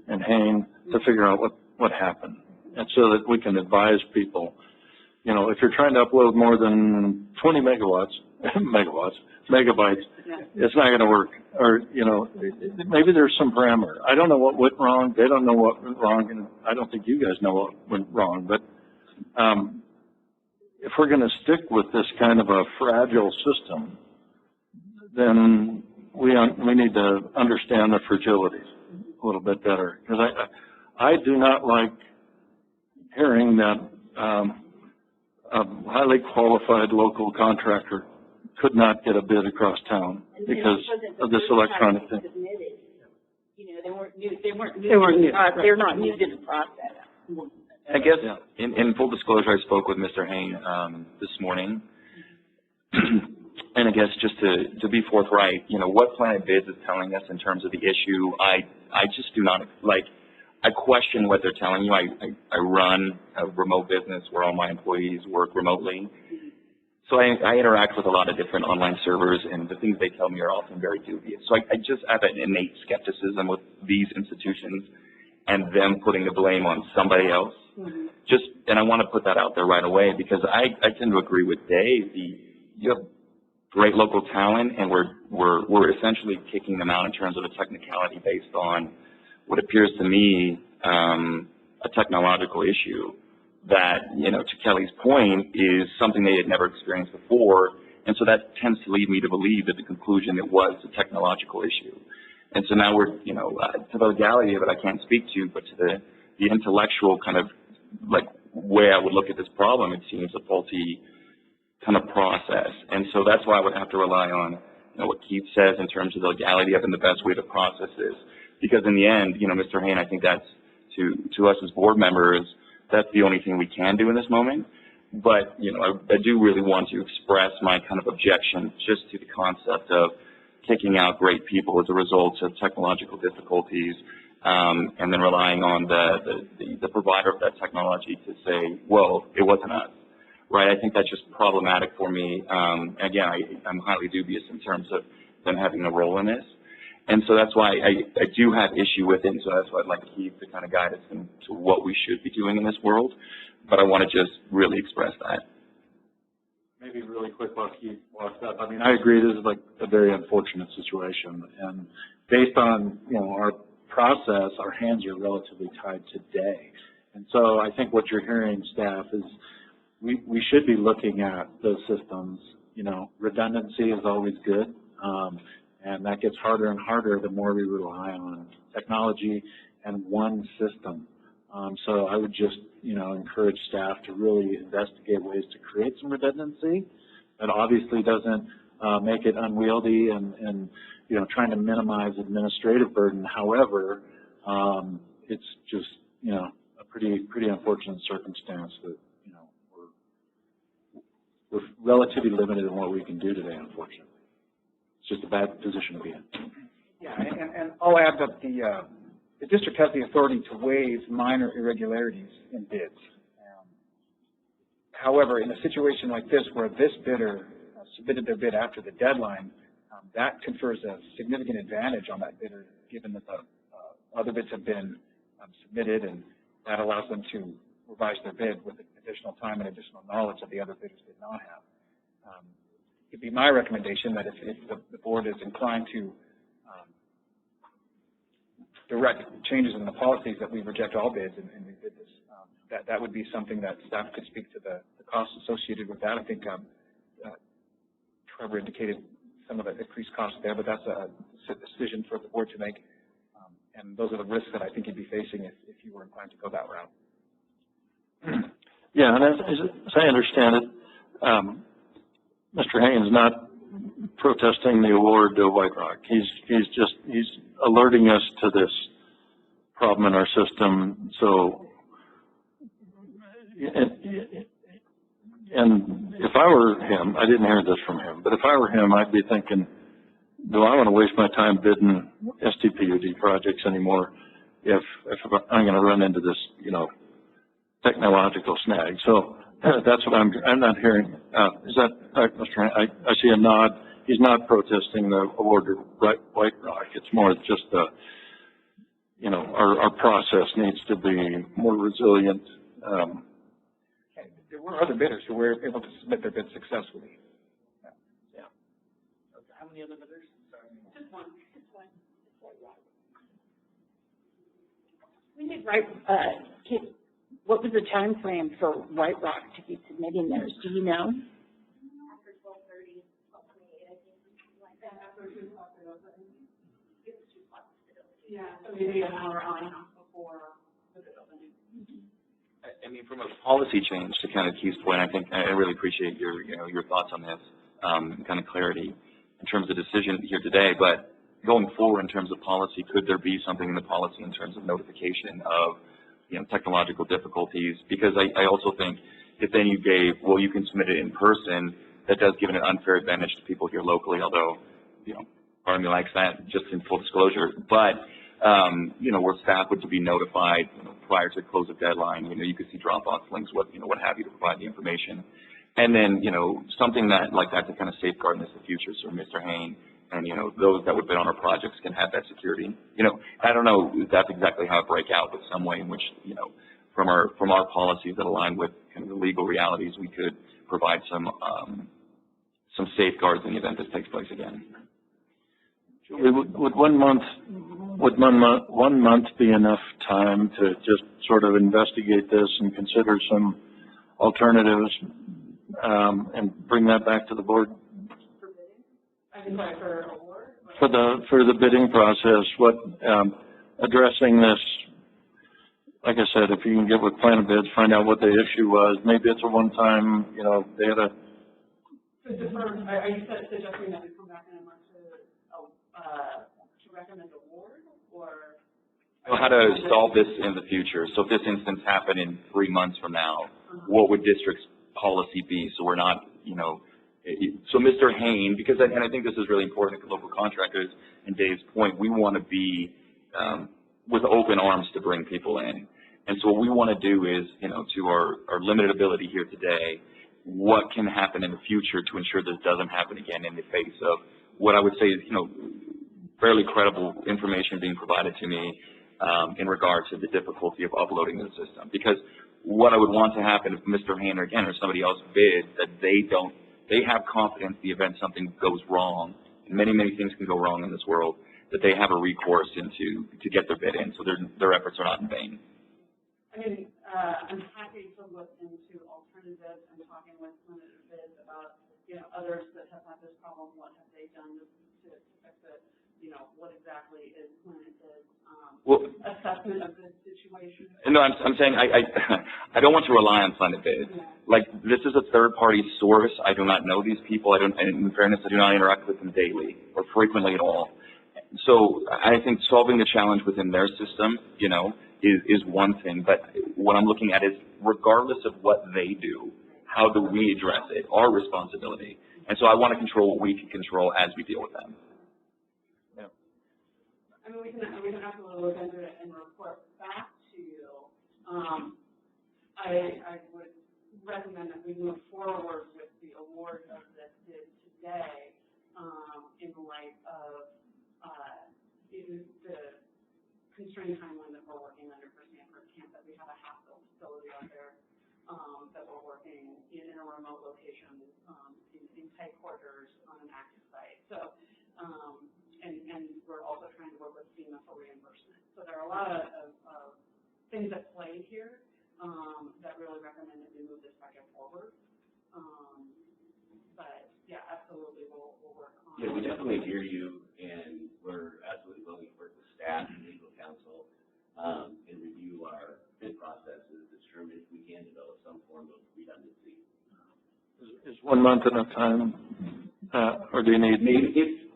and Hain to figure out what happened, and so that we can advise people. You know, if you're trying to upload more than 20 megabytes, it's not going to work. Or, you know, maybe there's some parameter. I don't know what went wrong. They don't know what went wrong, and I don't think you guys know what went wrong. But if we're going to stick with this kind of a fragile system, then we need to understand the fragilities a little bit better. Because I do not like hearing that a highly qualified local contractor could not get a bid across town because of this electronic thing. You know, they weren't new. They're not new to the process. I guess in full disclosure, I spoke with Mr. Hain this morning, and I guess just to be forthright, you know, what Planet Bids is telling us in terms of the issue, I just do not like. I question what they're telling you. I run a remote business where all my employees work remotely. So I interact with a lot of different online servers, and the things they tell me are often very dubious. So I just have an innate skepticism with these institutions and them putting the blame on somebody else. And I want to put that out there right away because I tend to agree with Dave. You have great local talent, and we're essentially kicking them out in terms of a technicality based on what appears to me a technological issue that, you know, to Kelly's point, is something they had never experienced before. And so that tends to lead me to believe that the conclusion it was a technological issue. And so now we're, you know, to the legality of it, I can't speak to, but to the intellectual kind of like way I would look at this problem, it seems a faulty kind of process. And so that's why I would have to rely on, you know, what Keith says in terms of the legality of it and the best way to process this. Because in the end, you know, Mr. Hain, I think that's to us as board members, that's the only thing we can do in this moment. But, you know, I do really want to express my kind of objection just to the concept of kicking out great people as a result of technological difficulties, and then relying on the provider of that technology to say, well, it wasn't us, right? I think that's just problematic for me. Again, I'm highly dubious in terms of them having a role in this. And so that's why I do have issue with it, and so that's why I'd like Keith to kind of guide us into what we should be doing in this world. But I want to just really express that. Maybe really quick while Keith walks up. I mean, I agree this is like a very unfortunate situation. And based on, you know, our process, our hands are relatively tied today. And so I think what you're hearing, staff, is we should be looking at those systems. You know, redundancy is always good. And that gets harder and harder the more we rely on technology and one system. So I would just, encourage staff to really investigate ways to create some redundancy. That obviously doesn't make it unwieldy and trying to minimize administrative burden. However, it's just, a pretty unfortunate circumstance that, we're relatively limited in what we can do today, unfortunately. It's just a bad position to be in. Yeah, and I'll add that the district has the authority to waive minor irregularities in bids. However, in a situation like this where this bidder submitted their bid after the deadline, that confers a significant advantage on that bidder, given that the other bids have been submitted, and that allows them to revise their bid with additional time and additional knowledge that the other bidders did not have. It'd be my recommendation that if the board is inclined to direct changes in the policies, that we reject all bids and rebid this. That would be something that staff could speak to the costs associated with that. I think Trevor indicated some of the increased costs there, but that's a decision for the board to make. And those are the risks that I think you'd be facing if you were inclined to go that route. Yeah, and as I understand it, Mr. Haynes not protesting the award to White Rock. He's alerting us to this problem in our system. So, and if I were him, I didn't hear this from him, but if I were him, I'd be thinking, do I want to waste my time bidding STPUD projects anymore if I'm going to run into this, technological snag? So that's what I'm not hearing. Is that Mr. I see a nod. He's not protesting the award to White Rock. It's more just our process needs to be more resilient. There were other bidders who were able to submit their bids successfully. Yeah. How many other bidders? Sorry. Just one. We did what was the time frame for White Rock to be submitting theirs? Do you know? After 12:30, 12:28, I think, something like that. After 2 o'clock, it was 2 o'clock. Yeah, so maybe an hour on and off before the bid opening. I mean, from a policy change, to kind of Keith's point, I think I really appreciate your thoughts on this, kind of clarity in terms of decision here today. But going forward, in terms of policy, could there be something in the policy in terms of notification of technological difficulties? Because I also think if then you gave, well, you can submit it in person, that does give an unfair advantage to people here locally, although, part of me likes that, just in full disclosure. But, where staff would be notified prior to close of deadline, you could see Dropbox links, what have you, to provide the information. And then, something like that to kind of safeguard this in the future. So Mr. Hayne and, those that would bid on our projects can have that security. I don't know if that's exactly how it break out, but some way in which, from our policies that align with kind of the legal realities, we could provide some safeguards in the event this takes place again. Would 1 month be enough time to just sort of investigate this and consider some alternatives, and bring that back to the board? For the bidding process, addressing this, like I said, if you can get with Plan of Bids, find out what the issue was. Maybe it's a one-time, they had a. So defer, are you suggesting that we come back in a month to recommend award, or? How to solve this in the future. So if this instance happened in 3 months from now, what would district's policy be? So we're not, so Mr. Hayne, and I think this is really important for local contractors, and Dave's point, we want to be with open arms to bring people in. And so what we want to do is, to our limited ability here today, what can happen in the future to ensure this doesn't happen again in the face of what I would say is, fairly credible information being provided to me in regard to the difficulty of uploading the system. Because what I would want to happen if Mr. Hayne or somebody else bid, that they have confidence the event something goes wrong, and many things can go wrong in this world, that they have a recourse to get their bid in, so their efforts are not in vain. I mean, I'm happy to look into alternatives and talking with limited bids about, others that have had this problem, what have they done to fix it, what exactly is limited assessment of the situation. situation? No, I'm saying I don't want to rely on funded bids. Like, this is a third-party source. I do not know these people. And in fairness, I do not interact with them daily or frequently at all. So I think solving the challenge within their system, you know, is one thing. But what I'm looking at is, regardless of what they do, how do we address it? Our responsibility. And so I want to control what we can control as we deal with them. I mean, we can absolutely look into it and report back to you. I would recommend that we move forward with the award of this bid today, in light of the constrained timeline that we're working under for Stanford Camp, that we have a half-built facility out there that we're working in a remote location, in tight quarters on an active site. So, and we're also trying to work with FEMA for reimbursement. So there are a lot of things at play here that really recommend that we move this project forward. But yeah, absolutely, we'll work on. Yeah, we definitely hear you, and we're absolutely willing to work with staff and legal counsel and review our bid processes to determine if we can develop some form of redundancy. Is 1 month enough time, or do you need?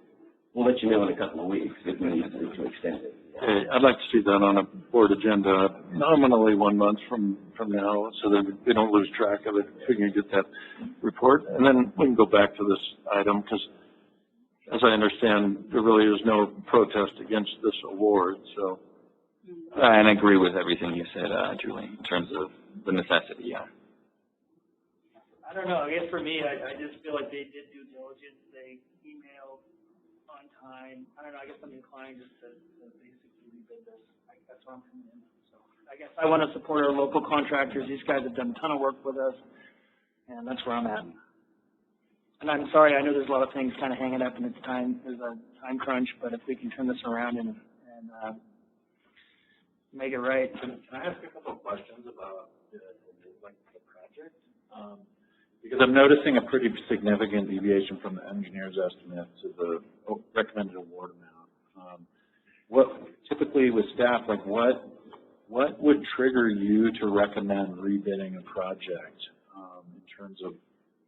We'll let you know in a couple of weeks if we need to extend it. Okay, I'd like to see that on a board agenda, nominally 1 month from now, so that we don't lose track of it. If we can get that report, and then we can go back to this item, because as I understand, there really is no protest against this award. So, And I agree with everything you said, Julie, in terms of the necessity. Yeah. I don't know, I guess for me, I just feel like they did due diligence, they emailed on time. I don't know, I guess I'm inclined just to basically rebid this. That's where I'm coming in. So I guess I want to support our local contractors. These guys have done a ton of work with us, and that's where I'm at. And I'm sorry, I know there's a lot of things kind of hanging up, and it's time, there's a time crunch, but if we can turn this around and make it right. Can I ask a couple of questions about the project? Because I'm noticing a pretty significant deviation from the engineer's estimate to the recommended award amount. What typically with staff, like what would trigger you to recommend rebidding a project in terms of,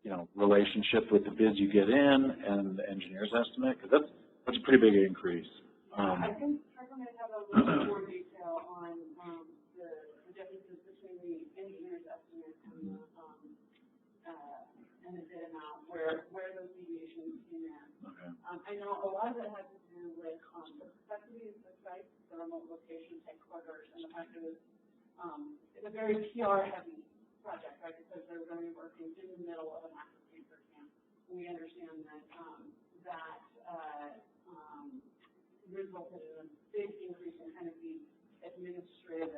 you know, relationship with the bids you get in and the engineer's estimate? Because that's a pretty big increase. I can have a little bit more detail on the differences between the engineer's estimate and the bid amount, where those deviations came in. Okay. I know a lot of it has to do with the complexity of the site, the remote location, headquarters, and the fact that it's a very PR-heavy project, right? Because they're going to be working in the middle of an active cancer camp. And we understand that resulted in a big increase in kind of the administrative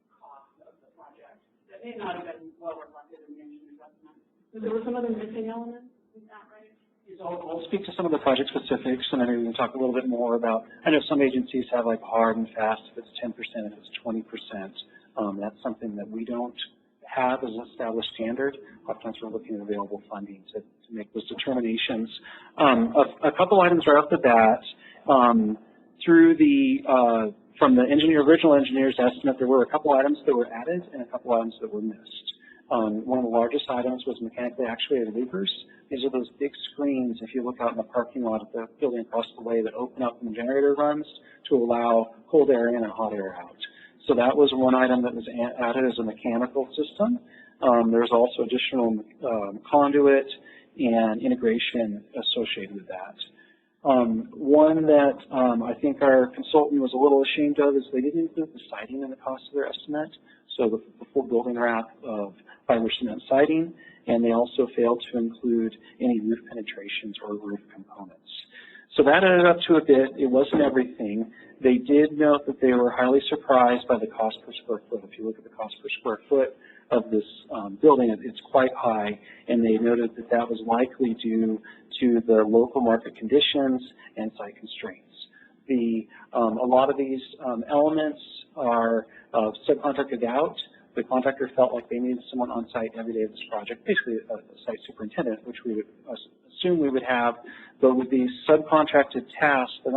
cost of the project. That may not have been well reflected in the engineer's estimate. So there were some other missing elements, is that right? I'll speak to some of the project specifics, and then we can talk a little bit more about, I know some agencies have like hard and fast, if it's 10%, if it's 20%. That's something that we don't have as an established standard. Oftentimes we're looking at available funding to make those determinations. A couple items right off the bat, from the original engineer's estimate, there were a couple items that were added and a couple items that were missed. One of the largest items was mechanically actuated loopers. These are those big screens, if you look out in the parking lot of the building across the way, that open up when the generator runs to allow cold air in and hot air out. So that was one item that was added as a mechanical system. There's also additional conduit and integration associated with that. One that I think our consultant was a little ashamed of is they didn't include the siding in the cost of their estimate. So the full building wrap of fiber cement siding, and they also failed to include any roof penetrations or roof components. So that added up to a bit. It wasn't everything. They did note that they were highly surprised by the cost per square foot. If you look at the cost per square foot of this building, it's quite high, and they noted that that was likely due to the local market conditions and site constraints. A lot of these elements are subcontracted out. The contractor felt like they needed someone on site every day of this project, basically a site superintendent, which we would assume we would have. But with these subcontracted tasks, they're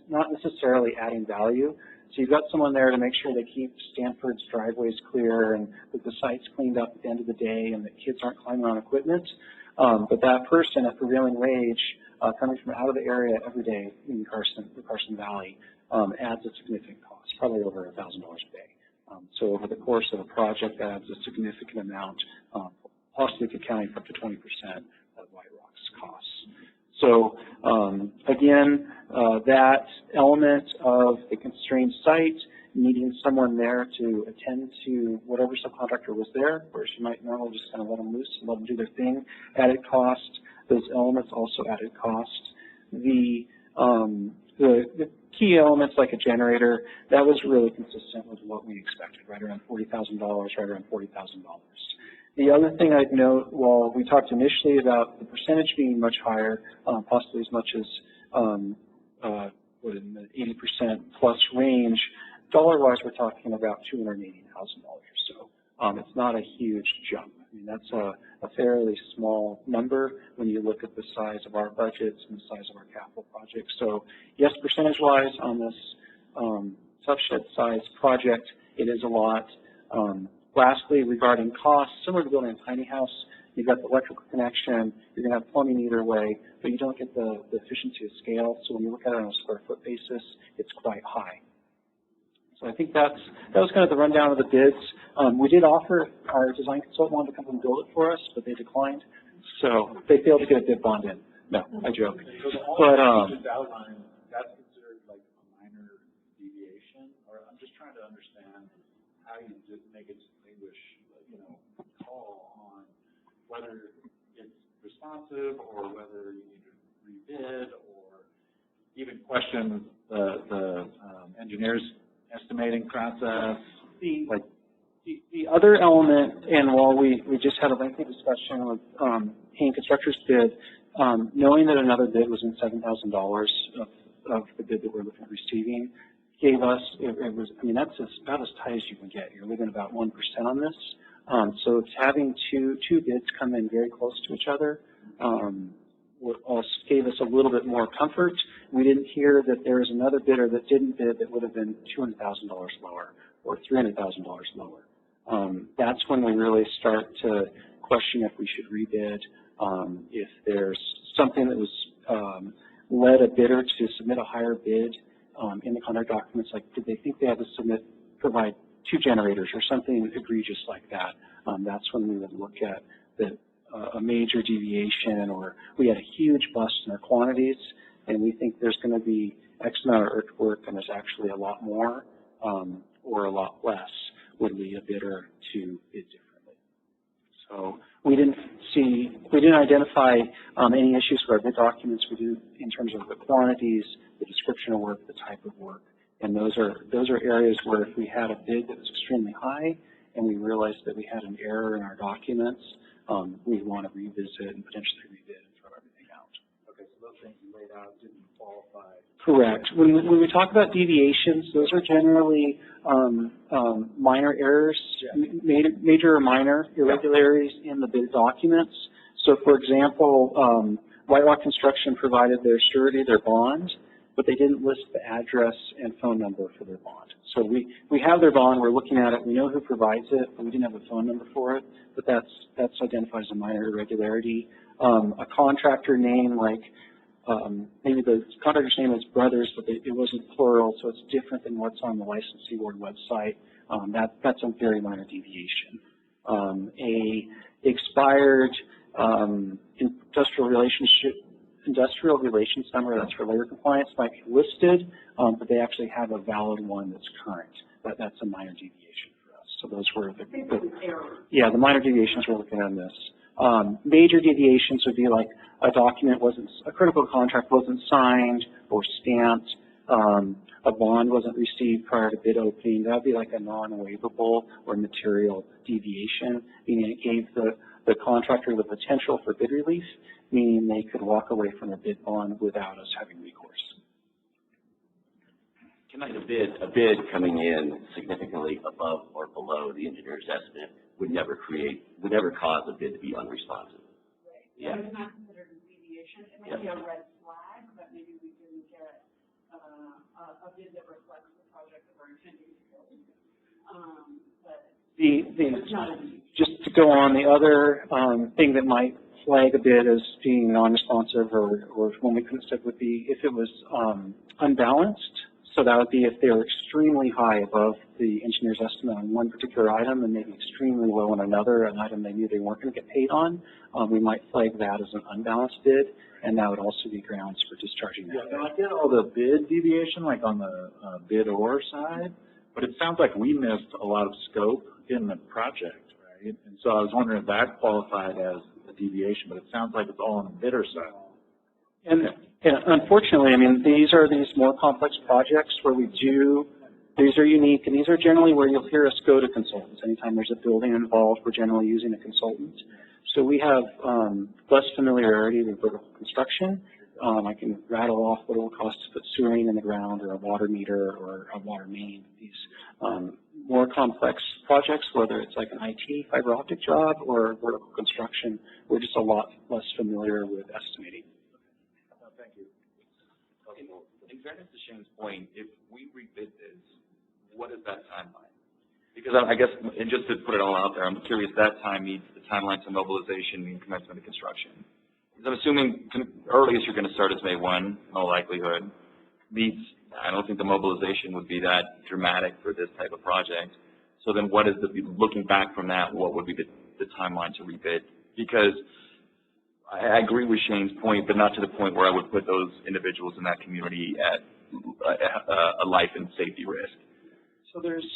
not necessarily adding value. So you've got someone there to make sure they keep Stanford's driveways clear and that the site's cleaned up at the end of the day and that kids aren't climbing on equipment. But that person at prevailing wage, coming from out of the area every day in the Carson Valley, adds a significant cost, probably over $1,000 a day. So over the course of a project, that adds a significant amount, possibly accounting for up to 20% of White Rock's costs. So again, that element of a constrained site, needing someone there to attend to whatever subcontractor was there, whereas you might normally just kind of let them loose and let them do their thing, added cost. Those elements also added cost. The key elements like a generator, that was really consistent with what we expected, right around $40,000, right around $40,000. The other thing I'd note, while we talked initially about the percentage being much higher, possibly as much as in the 80% plus range, dollar-wise we're talking about $280,000 or so. It's not a huge jump. I mean, that's a fairly small number when you look at the size of our budgets and the size of our capital projects. So yes, percentage-wise on this subshed size project, it is a lot. Lastly, regarding costs, similar to building a tiny house, you've got the electrical connection, you're going to have plumbing either way, but you don't get the efficiency of scale. So when you look at it on a square foot basis, it's quite high. So I think that was kind of the rundown of the bids. We did offer our design consultant wanted to come and build it for us, but they declined. So they failed to get a bid bond in. No, I joke. But that's considered like a minor deviation, or I'm just trying to understand how you just make a call on whether it's responsive or whether you need to rebid or even question the engineer's estimating process. The other element, and while we just had a lengthy discussion with Hain Constructors bid, knowing that another bid was in $7,000 of the bid that we're looking at receiving, gave us, it was, I mean, that's about as tight as you can get. You're looking about 1% on this. So it's having two bids come in very close to each other also gave us a little bit more comfort. We didn't hear that there was another bidder that didn't bid that would have been $200,000 lower or $300,000 lower. That's when we really start to question if we should rebid, if there's something that was led a bidder to submit a higher bid in the contract documents, like did they think they had to provide 2 generators or something egregious like that. That's when we would look at a major deviation, or we had a huge bust in our quantities and we think there's going to be X amount of earthwork and there's actually a lot more or a lot less, would lead a bidder to bid differently. So we didn't identify any issues with our bid documents. We do in terms of the quantities, the description of work, the type of work. And those are areas where if we had a bid that was extremely high and we realized that we had an error in our documents, we want to revisit and potentially rebid and throw everything out. Okay, so those things you laid out didn't qualify. Correct. When we talk about deviations, those are generally minor errors, major or minor irregularities in the bid documents. So, for example, White Rock Construction provided their surety, their bond, but they didn't list the address and phone number for their bond. So we have their bond, we're looking at it, we know who provides it, but we didn't have a phone number for it, but that's identified as a minor irregularity. A contractor name, like maybe the contractor's name is Brothers, but it wasn't plural, so it's different than what's on the licensee board website. That's a very minor deviation. A expired industrial relations number that's for labor compliance might be listed, but they actually have a valid one that's current. That's a minor deviation for us. So those were the minor deviations we're looking at on this. Major deviations would be like a critical contract wasn't signed or stamped, a bond wasn't received prior to bid opening. That would be like a non-waivable or material deviation, meaning it gave the contractor the potential for bid relief, meaning they could walk away from their bid bond without us having recourse. Can I a bid coming in significantly above or below the engineer's estimate would never cause a bid to be unresponsive. Right. Yeah. It's not considered a deviation. It may be a red flag, but maybe we didn't get a bid that reflects the project that we're intending to build. But just to go on, the other thing that might flag a bid as being non-responsive or when we couldn't stick would be if it was unbalanced. So that would be if they were extremely high above the engineer's estimate on one particular item and maybe extremely low on another, an item they knew they weren't going to get paid on. We might flag that as an unbalanced bid, and that would also be grounds for discharging that. Yeah, I get all the bid deviation, like on the bid-or side, but it sounds like we missed a lot of scope in the project, right? And so I was wondering if that qualified as a deviation, but it sounds like it's all on the bidder side. And unfortunately, I mean, these are these more complex projects where these are unique, and these are generally where you'll hear us go to consultants. Anytime there's a building involved, we're generally using a consultant. So we have less familiarity with vertical construction. I can rattle off what it will cost to put sewering in the ground or a water meter or a water main. These more complex projects, whether it's like an IT fiber optic job or vertical construction, we're just a lot less familiar with estimating. Thank you. In fairness to Shane's point, if we rebid this, what is that timeline? Because I guess, and just to put it all out there, I'm curious that time meets the timeline to mobilization and commencement of construction. Because I'm assuming earliest you're going to start is May 1, in all likelihood. I don't think the mobilization would be that dramatic for this type of project. So then what is looking back from that, what would be the timeline to rebid? Because I agree with Shane's point, but not to the point where I would put those individuals in that community at a life and safety risk. So there's,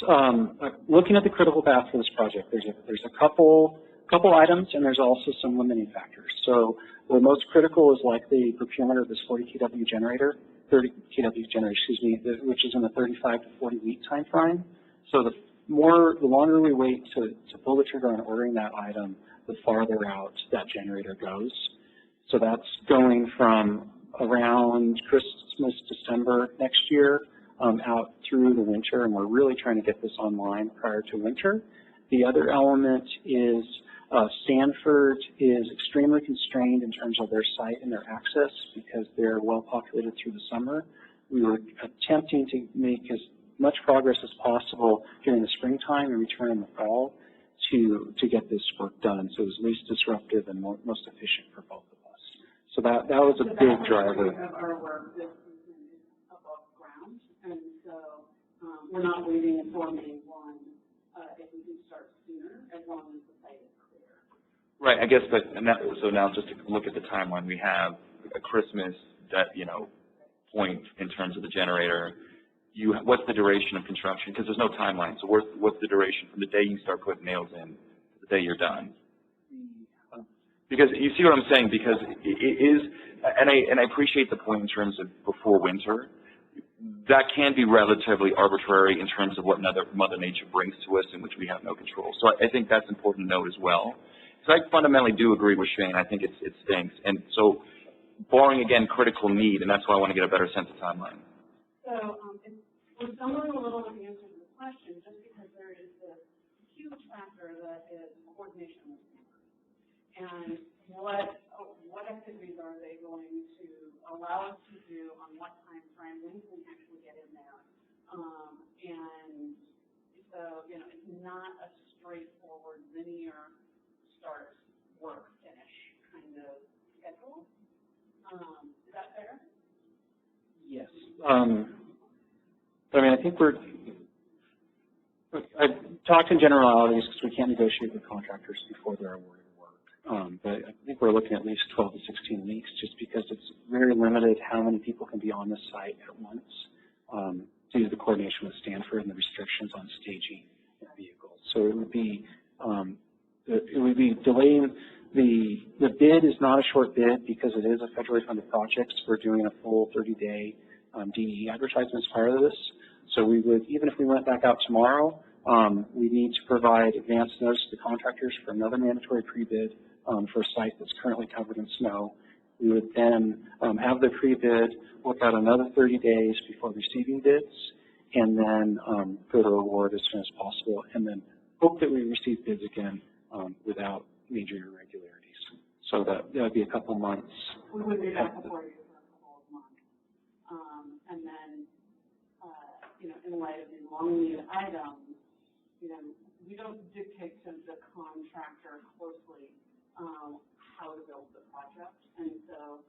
looking at the critical path for this project, there's a couple items, and there's also some limiting factors. So the most critical is like the procurement of this 30 kW generator, which is in the 35 to 40 week time frame. So the longer we wait to pull the trigger on ordering that item, the farther out that generator goes. So that's going from around Christmas, December next year, out through the winter, and we're really trying to get this online prior to winter. The other element is Stanford is extremely constrained in terms of their site and their access because they're well populated through the summer. We were attempting to make as much progress as possible during the springtime and return in the fall to get this work done, so it was least disruptive and most efficient for both of us. So that was a big driver. Of our work, this is above ground, and so we're not waiting for May 1 if we can start sooner, as long as the site is clear. Right, I guess, so now just to look at the timeline, we have a Christmas point in terms of the generator. What's the duration of construction? Because there's no timeline. So what's the duration from the day you start putting nails in to the day you're done? Because you see what I'm saying? Because it is, and I appreciate the point in terms of before winter. That can be relatively arbitrary in terms of what Mother Nature brings to us in which we have no control. So I think that's important to note as well. So I fundamentally do agree with Shane. I think it stinks. And so barring, again, critical need, and that's why I want to get a better sense of timeline. So we're stumbling a little with the answer to the question just because there is this huge factor that is coordination with neighbors. And what activities are they going to allow us to do on what time frame, when can we actually get in there? And so, it's not a straightforward linear start, work, finish kind of schedule. Is that fair? Yes. I mean, I think I talked in generalities because we can't negotiate with contractors before they're awarded work. But I think we're looking at least 12 to 16 weeks just because it's very limited how many people can be on the site at once due to the coordination with Stanford and the restrictions on staging vehicles. So it would be delaying. The bid is not a short bid because it is a federally funded project. So we're doing a full 30-day DE advertisement as part of this. So we would, even if we went back out tomorrow, we need to provide advance notice to the contractors for another mandatory pre-bid for a site that's currently covered in snow. We would then have the pre-bid, look out another 30 days before receiving bids, and then go to award as soon as possible, and then hope that we receive bids again without major irregularities. So that would be a couple months. We would be back before you for a couple of months. And then you know, in light of these long lead items, you know, we don't dictate to the contractor closely how to build the project. And so,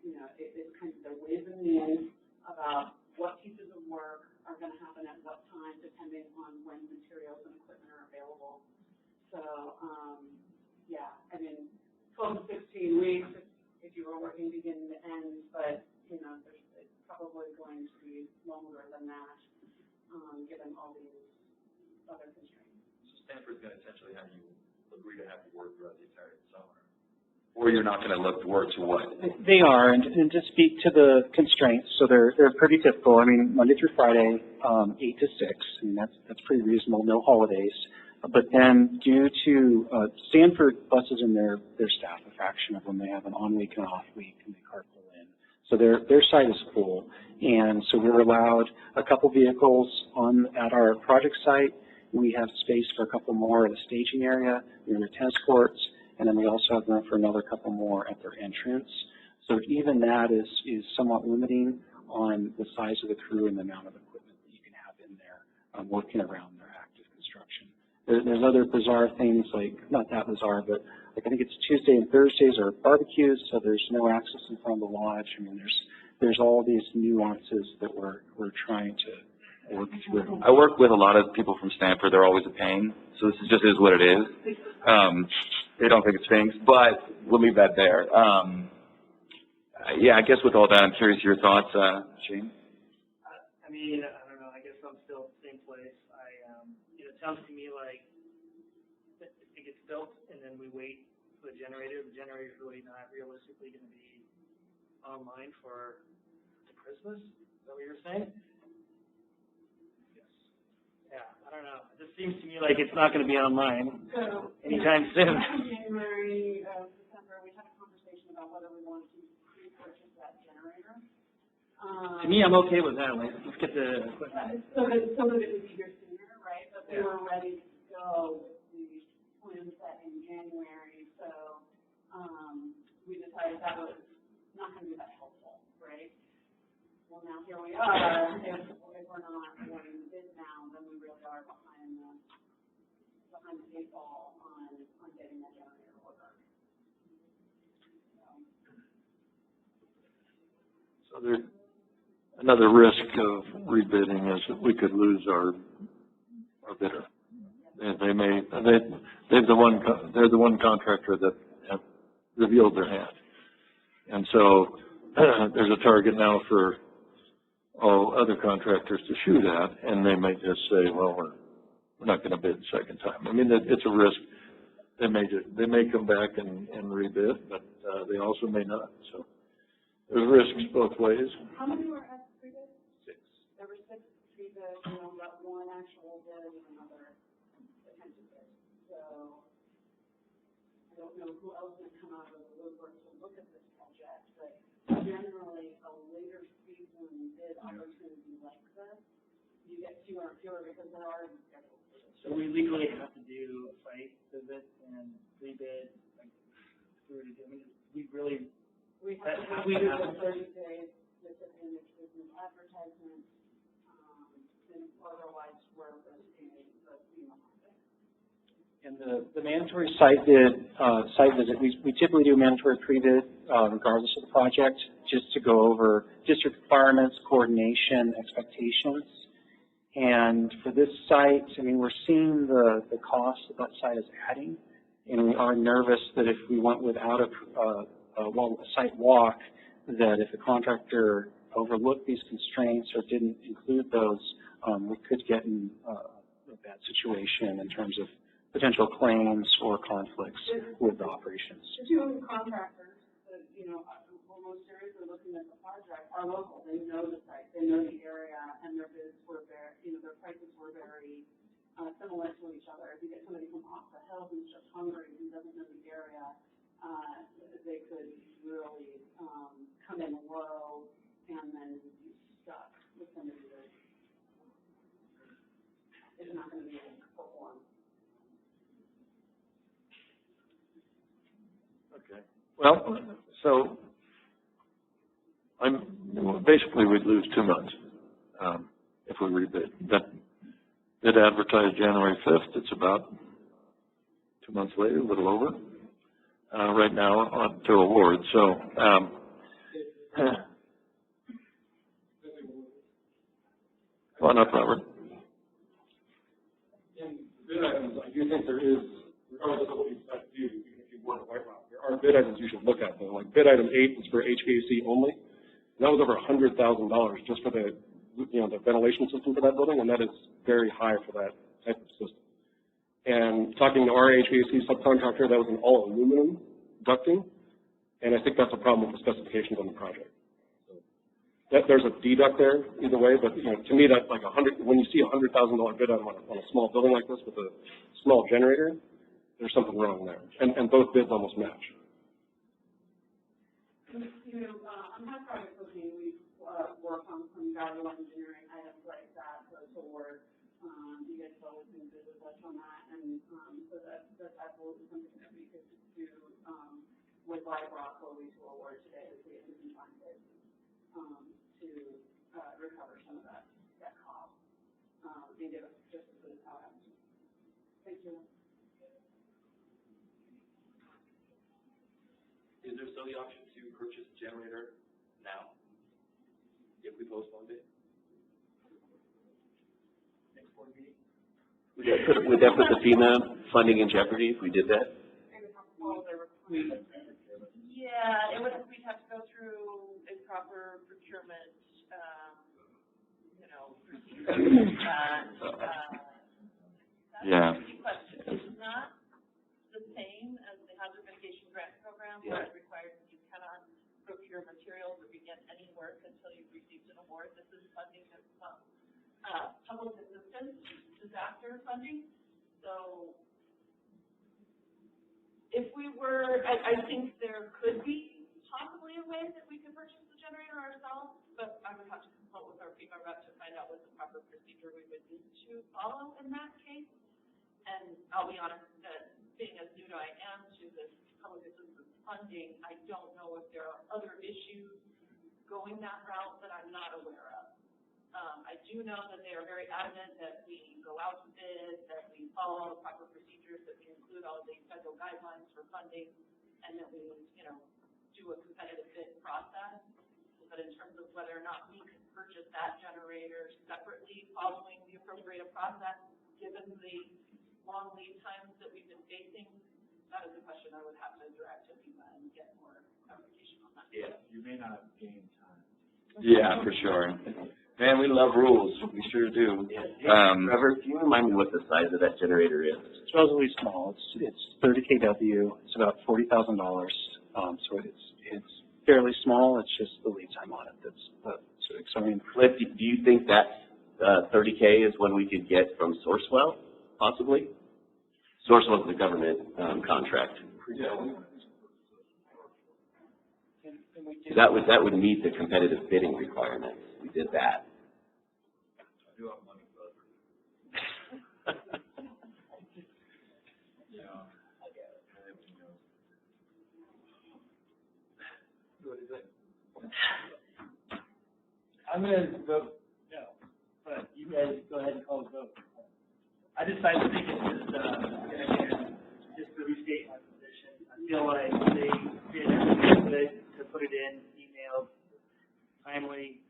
you know, it's kind of their ways and means about what pieces of work are going to happen at what time, depending on when materials and equipment are available. So, yeah, I mean, 12 to 16 weeks if you were working beginning to end, but, you know, it's probably going to be longer than that, given all these other constraints. So Stanford's going to essentially have you agree to have to work throughout the entire summer? Or you're not going to look to work to what? They are, and to speak to the constraints, so they're pretty typical. I mean, Monday through Friday, 8 to 6, and that's pretty reasonable, no holidays. But then due to Stanford buses in their staff, a fraction of them, they have an on week and off week, and they carpool in. So their site is full, and so we're allowed a couple vehicles at our project site. We have space for a couple more at the staging area, in the tennis courts, and then we also have room for another couple more at their entrance. So even that is somewhat limiting on the size of the crew and the amount of equipment that you can have in there working around their active construction. There's other bizarre things, like, not that bizarre, but like I think it's Tuesday and Thursdays are barbecues, so there's no access in front of the lodge. I mean, there's all these nuances that we're trying to work through. I work with a lot of people from Stanford. They're always a pain. So this just is what it is. They don't think it stinks, but we'll leave that there. Yeah, I guess with all that, I'm curious your thoughts, Shane. I mean, I don't know. I guess I'm still at the same place. You know, it sounds to me like it gets built and then we wait for the generator. The generator is really not realistically going to be online for Christmas. Is that what you're saying? Yeah, I don't know. It just seems to me like it's not going to be online anytime soon. In January, December, we had a conversation about whether we wanted to pre-purchase that generator. To me, I'm okay with that. Like, let's get the equipment. So that it would be here sooner, right? But we were ready to go with the plan set in January, so we decided that was not going to be that helpful, right? Well, now here we are. If we're not going to bid now, then we really are behind the eight ball on getting that generator order. So there's another risk of rebidding is that we could lose our bidder. They're the one contractor that have revealed their hand, and so there's a target now for all other contractors to shoot at, and they may just say, well, we're not going to bid a second time. I mean, it's a risk. They may come back and rebid, but they also may not. So there's risks both ways. How many were at pre-bid? 6. There were 6 pre-bids, and we got one actual bid and another potential bid. So I don't know who else would come out of the woodwork to look at this project, but generally a later season bid opportunity like this, you get fewer and fewer because they're already scheduled for this. So we legally have to do a site visit and rebid, like, through to, I mean, we have to do the 30 days within business advertisement, and otherwise we're going to see the FEMA funding. And the mandatory site visit, we typically do a mandatory pre-bid regardless of the project, just to go over district requirements, coordination, expectations. And for this site, I mean, we're seeing the cost that site is adding, and we are nervous that if we went without a site walk, that if the contractor overlooked these constraints or didn't include those, we could get in a bad situation in terms of potential claims or conflicts with the operations. The two contractors that, you know, were most seriously looking at the project are local. They know the site, they know the area, and their bids were very, you know, their prices were very similar to each other. If you get somebody from off the hill who's just hungry, who doesn't know the area, they could really come in low and then be stuck with somebody that is not going to be able to perform. Okay. Well, so basically we'd lose 2 months if we rebid. That bid advertised January 5th. It's about 2 months later, a little over, right now on to award. So, come on up, Robert. In bid items, I do think there is, regardless of what you decide to do, if you want a white rock, there are bid items you should look at though. Like bid item 8 is for HVAC only. That was over $100,000 just for the, the ventilation system for that building, and that is very high for that type of system. And talking to our HVAC subcontractor, that was an all aluminum ducting, and I think that's a problem with the specifications on the project. There's a deduct there either way, but to me that's like when you see $100,000 bid item on a small building like this with a small generator, there's something wrong there, and both bids almost match. On my project looking, we work on some value engineering items like that, so toward, you guys have always been good with us on that, and so that's absolutely something that we could do with Live Rock, where we to award today, if we can find it, to recover some of that cost. And give us just as good as how it happens. Thank you. Is there still the option to purchase a generator now, if we postponed it? Next board meeting? Would that put the FEMA funding in jeopardy if we did that? Yeah, we'd have to go through a proper procurement, procedure. Yeah. That's a key question. It's not the same as the hazard mitigation grant program, where it requires that you cannot procure materials or begin any work until you've received an award. This is funding that's public assistance, disaster funding. So if we were, I think there could be possibly a way that we could purchase the generator ourselves, but I would have to consult with our FEMA rep to find out what the proper procedure we would need to follow in that case. And I'll be honest, that being as new as I am to this public assistance funding, I don't know if there are other issues going that route that I'm not aware of. I do know that they are very adamant that we go out to bid, that we follow all the proper procedures, that we include all the federal guidelines for funding, and that we, do a competitive bid process. But in terms of whether or not we could purchase that generator separately following the appropriate process, given the long lead times that we've been facing, that is a question I would have to direct to FEMA and get more clarification on that. Yeah. You may not gain time. Yeah, for sure. Man, we love rules. We sure do. Trevor, can you remind me what the size of that generator is? It's relatively small. It's 30 kW. It's about $40,000. So it's fairly small. It's just the lead time on it that's so exciting. Cliff, do you think that 30K is what we could get from Sourcewell, possibly? Sourcewell is the government contract. That would meet the competitive bidding requirements. We did that. I do have money for I'm going to vote no, but you guys go ahead and call the vote. I decided to think it's just just to restate my position. I feel like they did everything good to put it in, emailed, timely.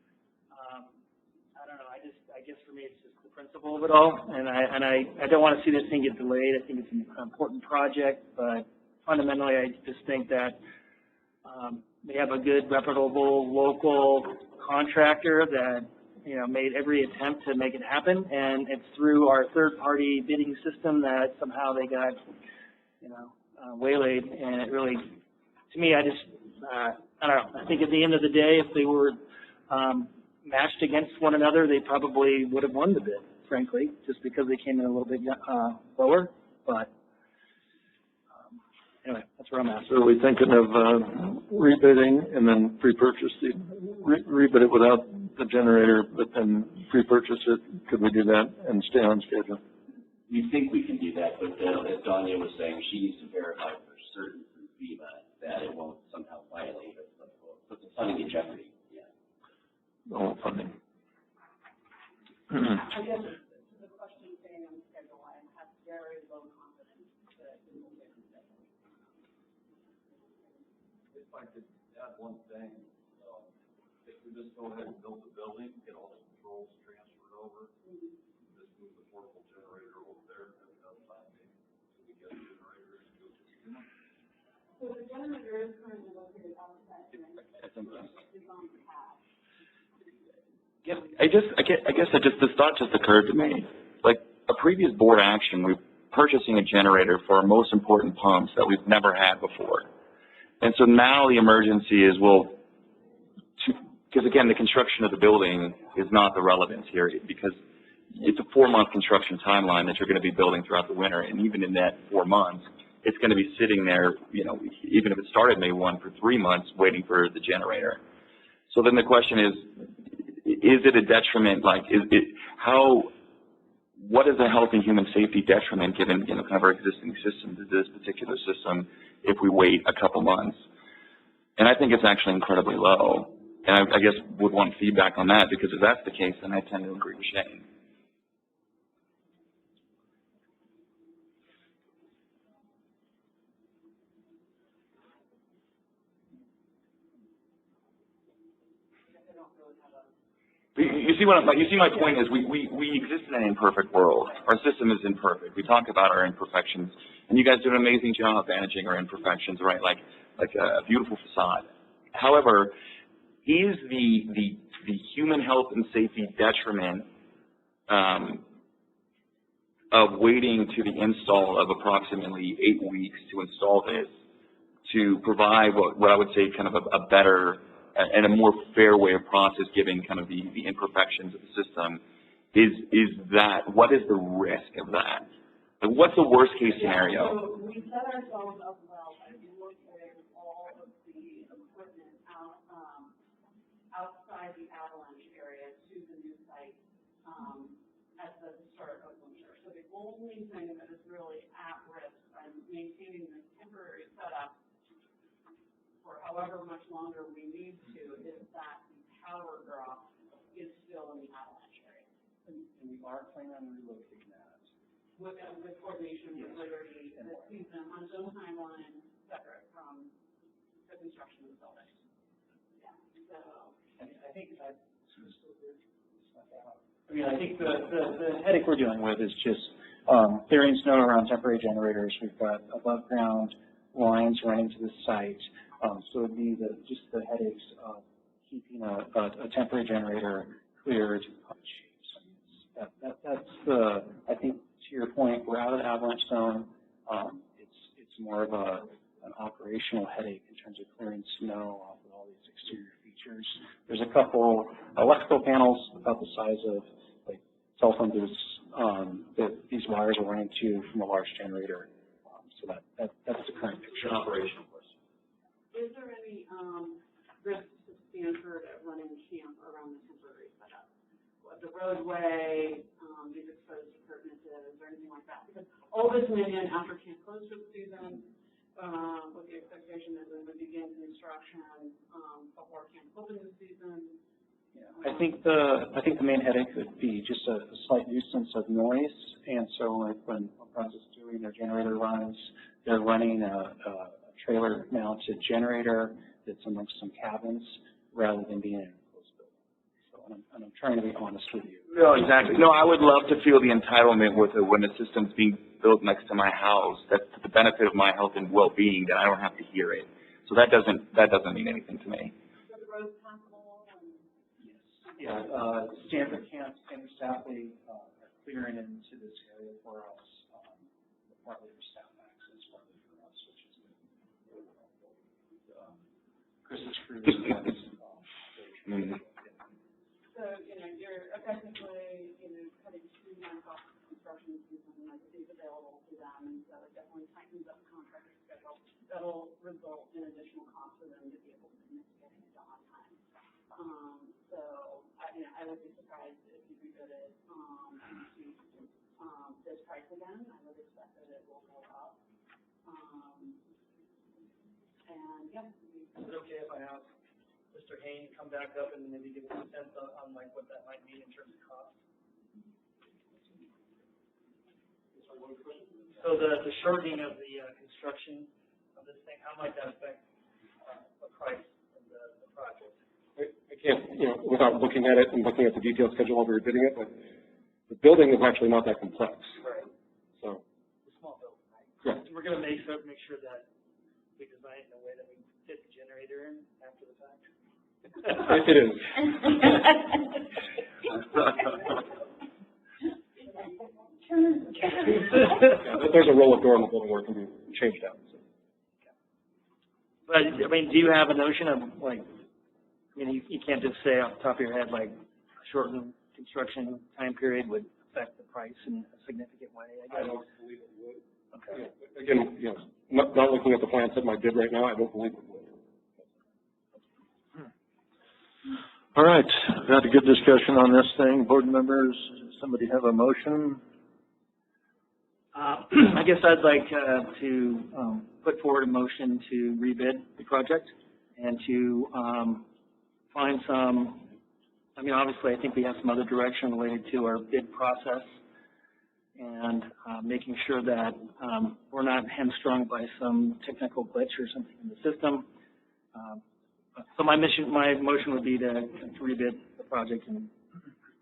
I don't know. I guess for me it's just the principle of it all, and I don't want to see this thing get delayed. I think it's an important project, but fundamentally I just think that they have a good, reputable, local contractor that made every attempt to make it happen, and it's through our third-party bidding system that somehow they got waylaid, and it really, to me, I don't know. I think at the end of the day, if they were matched against one another, they probably would have won the bid, frankly, just because they came in a little bit lower. But anyway, that's where I'm at. So are we thinking of rebidding and then pre-purchase rebid it without the generator, but then pre-purchase it? Could we do that and stay on schedule? We think we can do that, but as Danya was saying, she needs to verify for certain through FEMA that it won't somehow violate it, put the funding in jeopardy. Yeah. Oh, funding. I guess the question staying on schedule, I have very low confidence that we will get on schedule. If I could add one thing, if we just go ahead and build the building, get all the controls transferred over, just move the portable generator over there, and have time till we get a generator and go to the unit. So the generator is currently located outside, I think so. is on the pad. I guess this thought just occurred to me. Like a previous board action, we're purchasing a generator for our most important pumps that we've never had before. And so now the emergency is, because again, the construction of the building is not the relevance here, because it's a 4-month construction timeline that you're going to be building throughout the winter. And even in that 4 months, it's going to be sitting there, even if it started May 1 for 3 months waiting for the generator. So then the question is it a detriment? Like, what is a health and human safety detriment given, kind of our existing system to this particular system if we wait a couple months? And I think it's actually incredibly low. And I guess would want feedback on that, because if that's the case, then I tend to agree with Shane. You see my point is we exist in an imperfect world. Our system is imperfect. We talk about our imperfections, and you guys do an amazing job managing our imperfections, right? Like a beautiful facade. However, is the human health and safety detriment of waiting to the install of approximately 8 weeks to install this to provide what I would say kind of a better and a more fair way of process, given kind of the imperfections of the system, is that, what is the risk of that? Like, what's the worst case scenario? So we set ourselves up well by working all of the equipment outside the avalanche area to the new site at the start of winter. So the only thing that is really at risk by maintaining this temporary setup for however much longer we need to is that the power drop is still in the avalanche area. And we are planning on relocating that. With coordination with Liberty this season on its own timeline, separate from the construction of the building. Yeah, so. I think the headache we're dealing with is just clearing snow around temporary generators. We've got above ground lines running to the site. So it would be just the headaches of keeping a temporary generator cleared. That's I think to your point, we're out of the avalanche zone. It's more of an operational headache in terms of clearing snow off of all these exterior features. There's a couple electrical panels about the size of like cell phone booths that these wires are running to from a large generator. So that's the current picture. Operational. Is there any risk to Stanford at running camp around the temporary setup? The roadway, these exposed appurtenances, or anything like that? Because all this went in after camp closed for the season, with the expectation that we would begin construction before camp opened this season. Yeah, I think the main headache would be just a slight nuisance of noise, and so like when Process is doing their generator runs, they're running a trailer-mounted generator that's amongst some cabins rather than being in a closed building. So I'm trying to be honest with you. No, exactly. No, I would love to feel the entitlement with it when the system's being built next to my house. That's to the benefit of my health and well-being, that I don't have to hear it. So that doesn't mean anything to me. Yeah, Stanford camp, Stanford staff, they are clearing into this area for us, partly for staff access, partly for us, which is good. Chris's crew is So, you're effectively, cutting 2 months off the construction season, I think, available to them, and so it definitely tightens up the contractor schedule. That'll result in additional costs for them to be able to commit to getting it done on time. So, I would be surprised if you rebid it into this price again. I would expect that it will go up. And yeah. Is it okay if I ask Mr. Hayne come back up and maybe give us a sense on like what that might mean in terms of cost? So the shortening of the construction of this thing, how might that affect the price of the project? I can't, without looking at it and looking at the detailed schedule while we were bidding it, but the building is actually not that complex. Right. So. The small building, right? Correct. And we're going to make sure that we design it in a way that we fit the generator in after the fact. It is. There's a roll-up door in the building where it can be changed out. So. But, I mean, do you have a notion of, like, you can't just say off the top of your head, like, shortened construction time period would affect the price in a significant way, I guess? I don't believe it would. Okay. Again, not looking at the plans that might bid right now, I don't believe it would. All right, we've had a good discussion on this thing. Board members, somebody have a motion? I guess I'd like to put forward a motion to rebid the project and to find some, obviously I think we have some other direction related to our bid process and making sure that we're not hamstrung by some technical glitch or something in the system. So my motion would be to rebid the project. And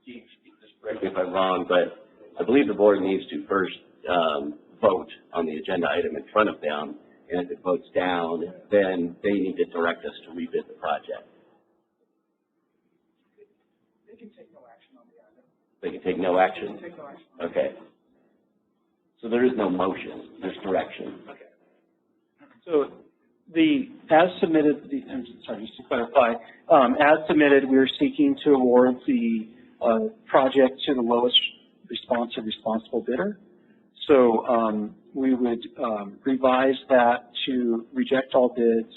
just correct me if I'm wrong, but I believe the board needs to first vote on the agenda item in front of them, and if it votes down, then they need to direct us to rebid the project. they can take no action on the item. They can take no action? They can take no action. Okay. So there is no motion, there's direction. Okay. So as submitted, I'm sorry, just to clarify, as submitted, we are seeking to award the project to the lowest responsible bidder. So we would revise that to reject all bids,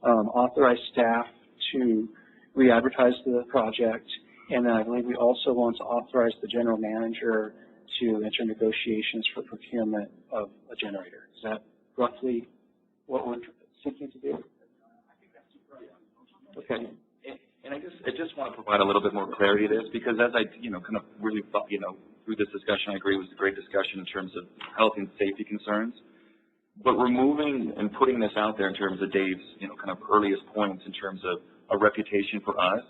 authorize staff to re-advertise the project, and then I believe we also want to authorize the general manager to enter negotiations for procurement of a generator. Is that roughly what we're seeking to do? Okay. And I just want to provide a little bit more clarity to this, because as I, kind of really thought, through this discussion, I agree it was a great discussion in terms of health and safety concerns. But removing and putting this out there in terms of Dave's, kind of earliest points in terms of a reputation for us,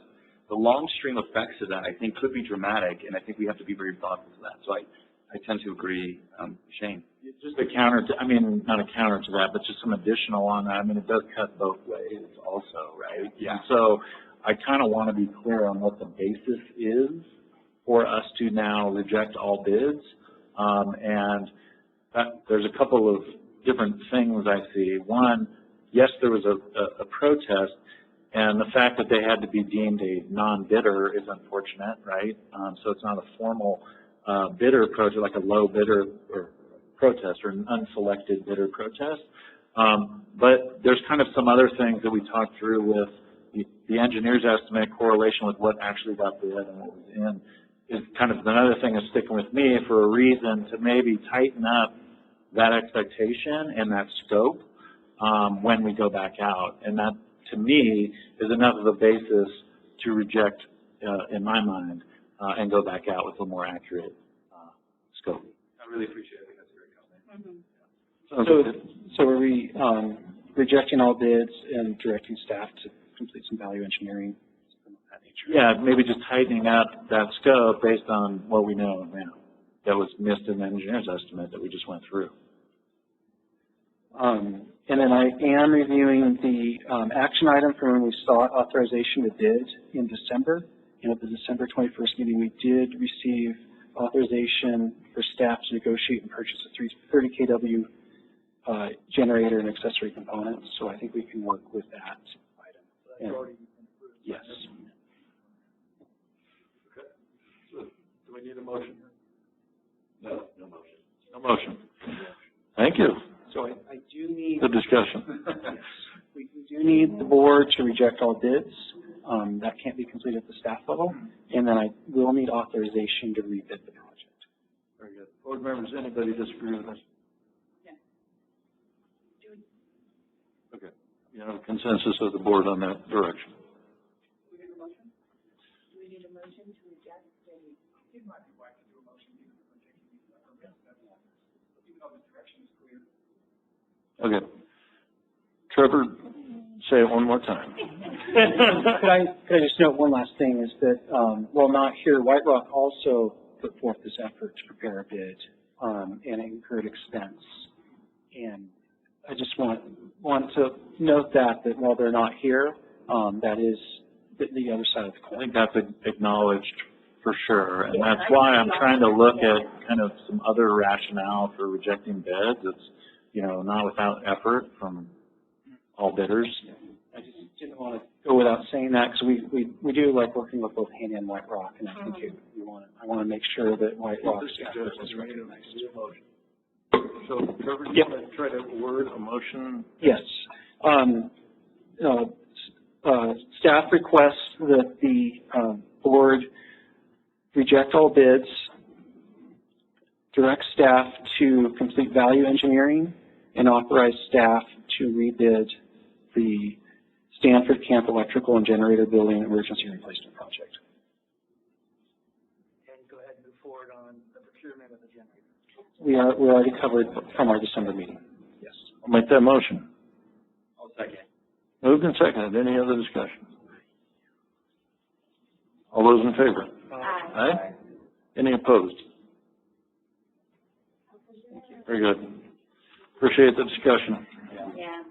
the long stream effects of that, I think, could be dramatic, and I think we have to be very thoughtful to that. So I tend to agree. Shane? Just a counter to, not a counter to that, but just some additional on that. It does cut both ways also, right? Yeah. So I kind of want to be clear on what the basis is for us to now reject all bids. And there's a couple of different things I see. One, yes, there was a protest, and the fact that they had to be deemed a non-bidder is unfortunate, right? So it's not a formal bidder protest, like a low bidder or protest or an unselected bidder protest. But there's kind of some other things that we talked through with the engineer's estimate correlation with what actually got bid and what was in is kind of another thing that's sticking with me for a reason to maybe tighten up that expectation and that scope when we go back out. And that, to me, is enough of a basis to reject, in my mind, and go back out with a more accurate scope. I really appreciate it. That's a great comment. So are we rejecting all bids and directing staff to complete some value engineering of that nature? Yeah, maybe just tightening up that scope based on what we know now that was missed in the engineer's estimate that we just went through. And then I am reviewing the action item from when we sought authorization to bid in December. And at the December 21st meeting, we did receive authorization for staff to negotiate and purchase a 30 kW generator and accessory components. So I think we can work with that item. That's already been approved. Yes. Okay. So, do we need a motion? No motion. No motion. Thank you. So I do need Good discussion. we do need the board to reject all bids. That can't be completed at the staff level. And then I will need authorization to rebid the project. Very good. Board members, anybody disagree with us? Okay. Consensus of the board on that direction. Do we need a motion? Do we need a motion to reject the? even though the direction is clear. Okay. Trevor, say it one more time. Could I just note one last thing is that, while not here, White Rock also put forth this effort to prepare a bid, and incurred expense. And I just want to note that while they're not here, that is the other side of the coin. I think that's acknowledged for sure, and that's why I'm trying to look at kind of some other rationale for rejecting bids. It's, you know, not without effort from all bidders. I just didn't want to go without saying that, because we do like working with both Haney and White Rock, and I think I want to make sure that White Rock's effort is recognized. So, Trevor, you want to try to word a motion? Yes. Staff requests that the board reject all bids, direct staff to complete value engineering, and authorize staff to rebid the Stanford Camp Electrical and Generator Building Emergency Replacement Project. And go ahead and move forward on the procurement of the generator. We're already covered from our December meeting. Yes. I'll make that motion. I'll second. Moved and seconded. Any other discussion? All those in favor? Aye. Aye? Any opposed? Very good. Appreciate the discussion. Yeah.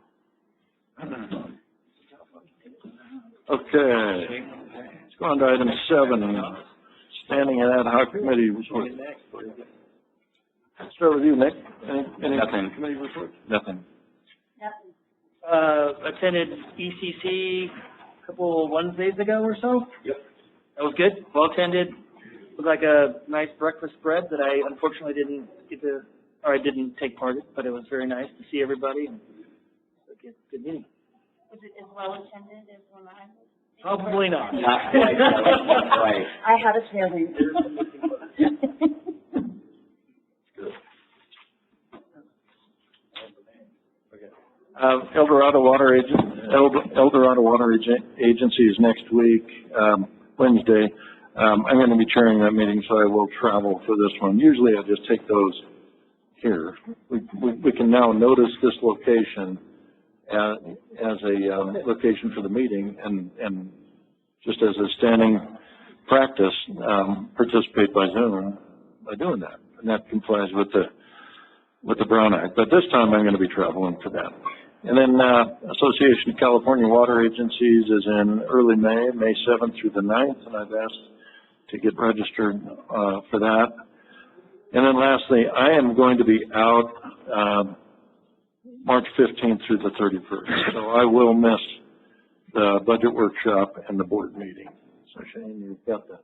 Okay. Let's go on to item 7, standing at ad-hoc committee report. Start with you, Nick. Any Nothing. committee report? Nothing. Attended ECC a couple Wednesdays ago or so. Yep. That was good. Well attended. It was like a nice breakfast spread that I unfortunately I didn't take part in, but it was very nice to see everybody. And good meeting. Was it as well attended as when I was? Probably not. Not quite. Right. I had a feeling. Eldorado Water Agency is next week, Wednesday. I'm going to be chairing that meeting, so I will travel for this one. Usually I just take those here. We can now notice this location as a location for the meeting, and just as a standing practice, participate by Zoom by doing that, and that complies with the Brown Act. But this time I'm going to be traveling for that. And then Association of California Water Agencies is in early May 7th through the 9th, and I've asked to get registered for that. And then lastly, I am going to be out March 15th through the 31st, so I will miss the budget workshop and the board meeting. So Shane, you've got that.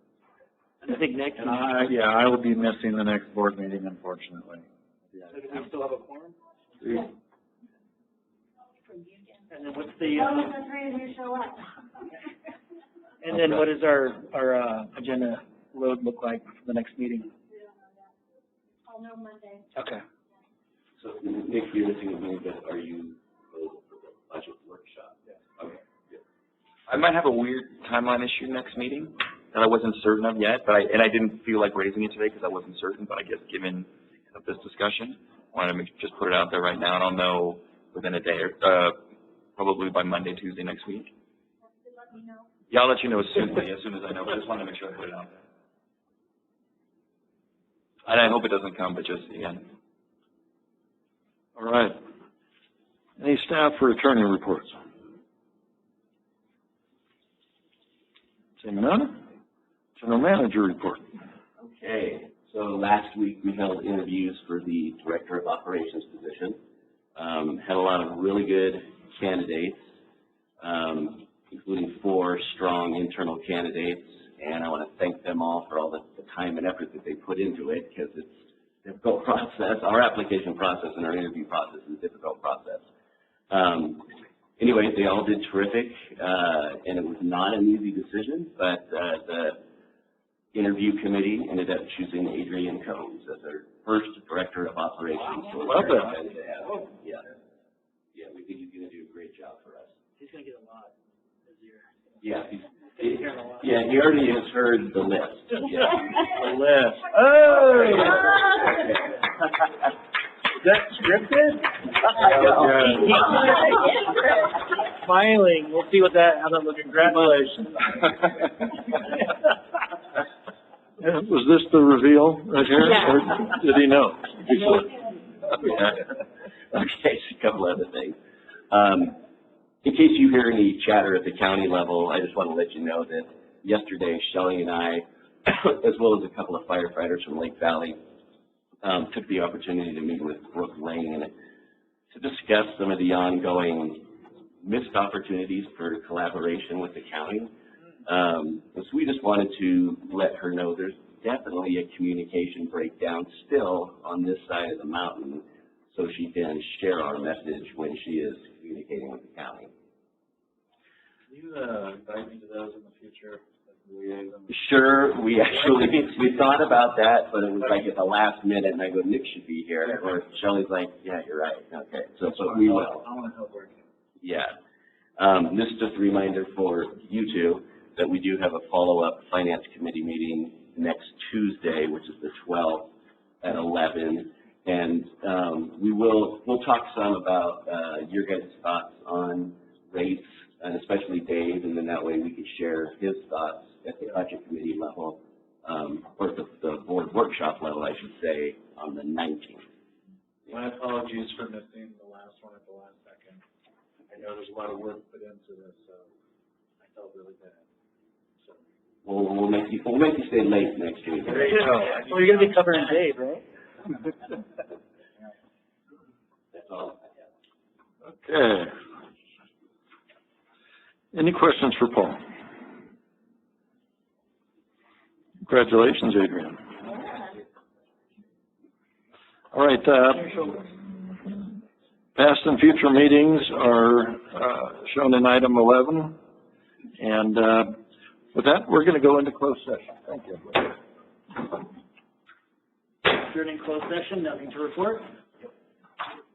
And I think next. And I will be missing the next board meeting, unfortunately. So do we still have a quorum? Yeah. And then what's the? The three of you show up. And then what does our agenda load look like for the next meeting? I'll know Monday. Okay. So, Nick, you're missing a meeting, but are you available for the budget workshop? Yeah. Okay. Good. I might have a weird timeline issue next meeting that I wasn't certain of yet, but I didn't feel like raising it today because I wasn't certain, but I guess given this discussion, I wanted to just put it out there right now, and I'll know within a day or probably by Monday, Tuesday next week. Let me know. Yeah, I'll let you know as soon as I know, but I just wanted to make sure I put it out there. And I hope it doesn't come, but just, again. All right. Any staff or attorney reports? Seeing none? General manager report. Okay. So last week we held interviews for the Director of Operations position. Had a lot of really good candidates, including 4 strong internal candidates, and I want to thank them all for all the time and effort that they put into it, because it's a difficult process. Our application process and our interview process is a difficult process. Anyway, they all did terrific, and it was not an easy decision, but the interview committee ended up choosing Adrian Combs as their first Director of Operations. So Love that. Yeah. Yeah, we think he's going to do a great job for us. He's going to get a lot this year. Yeah, he already has heard the list. Yeah. The list. Oh! that scripted? Smiling, we'll see how that looks. Congratulations. Was this the reveal right here, or did he know? Okay, a couple other things. In case you hear any chatter at the county level, I just want to let you know that yesterday, Shelley and I, as well as a couple of firefighters from Lake Valley, took the opportunity to meet with Brooke Lane to discuss some of the ongoing missed opportunities for collaboration with the county. So we just wanted to let her know there's definitely a communication breakdown still on this side of the mountain, so she can share our message when she is communicating with the county. Can you invite me to those in the future? Sure, we thought about that, but it was like at the last minute, and I go, Nick should be here, or Shelley's like, yeah, you're right. Okay, so we will. I want to help work. Yeah. This is just a reminder for you two that we do have a follow-up finance committee meeting next Tuesday, which is the 12th at 11. And we'll talk some about your guys' thoughts on rates, and especially Dave, and then that way we can share his thoughts at the budget committee level, or the board workshop level, I should say, on the 19th. My apologies for missing the last one at the last second. I know there's a lot of work put into this, so I felt really bad. So. We'll make you stay late next week. There you go. Well, you're going to be covering Dave, right? That's all. Okay. Any questions for Paul? Congratulations, Adrian. All right. Past and future meetings are shown in item 11. And with that, we're going to go into closed session. Thank you. During closed session, nothing to report.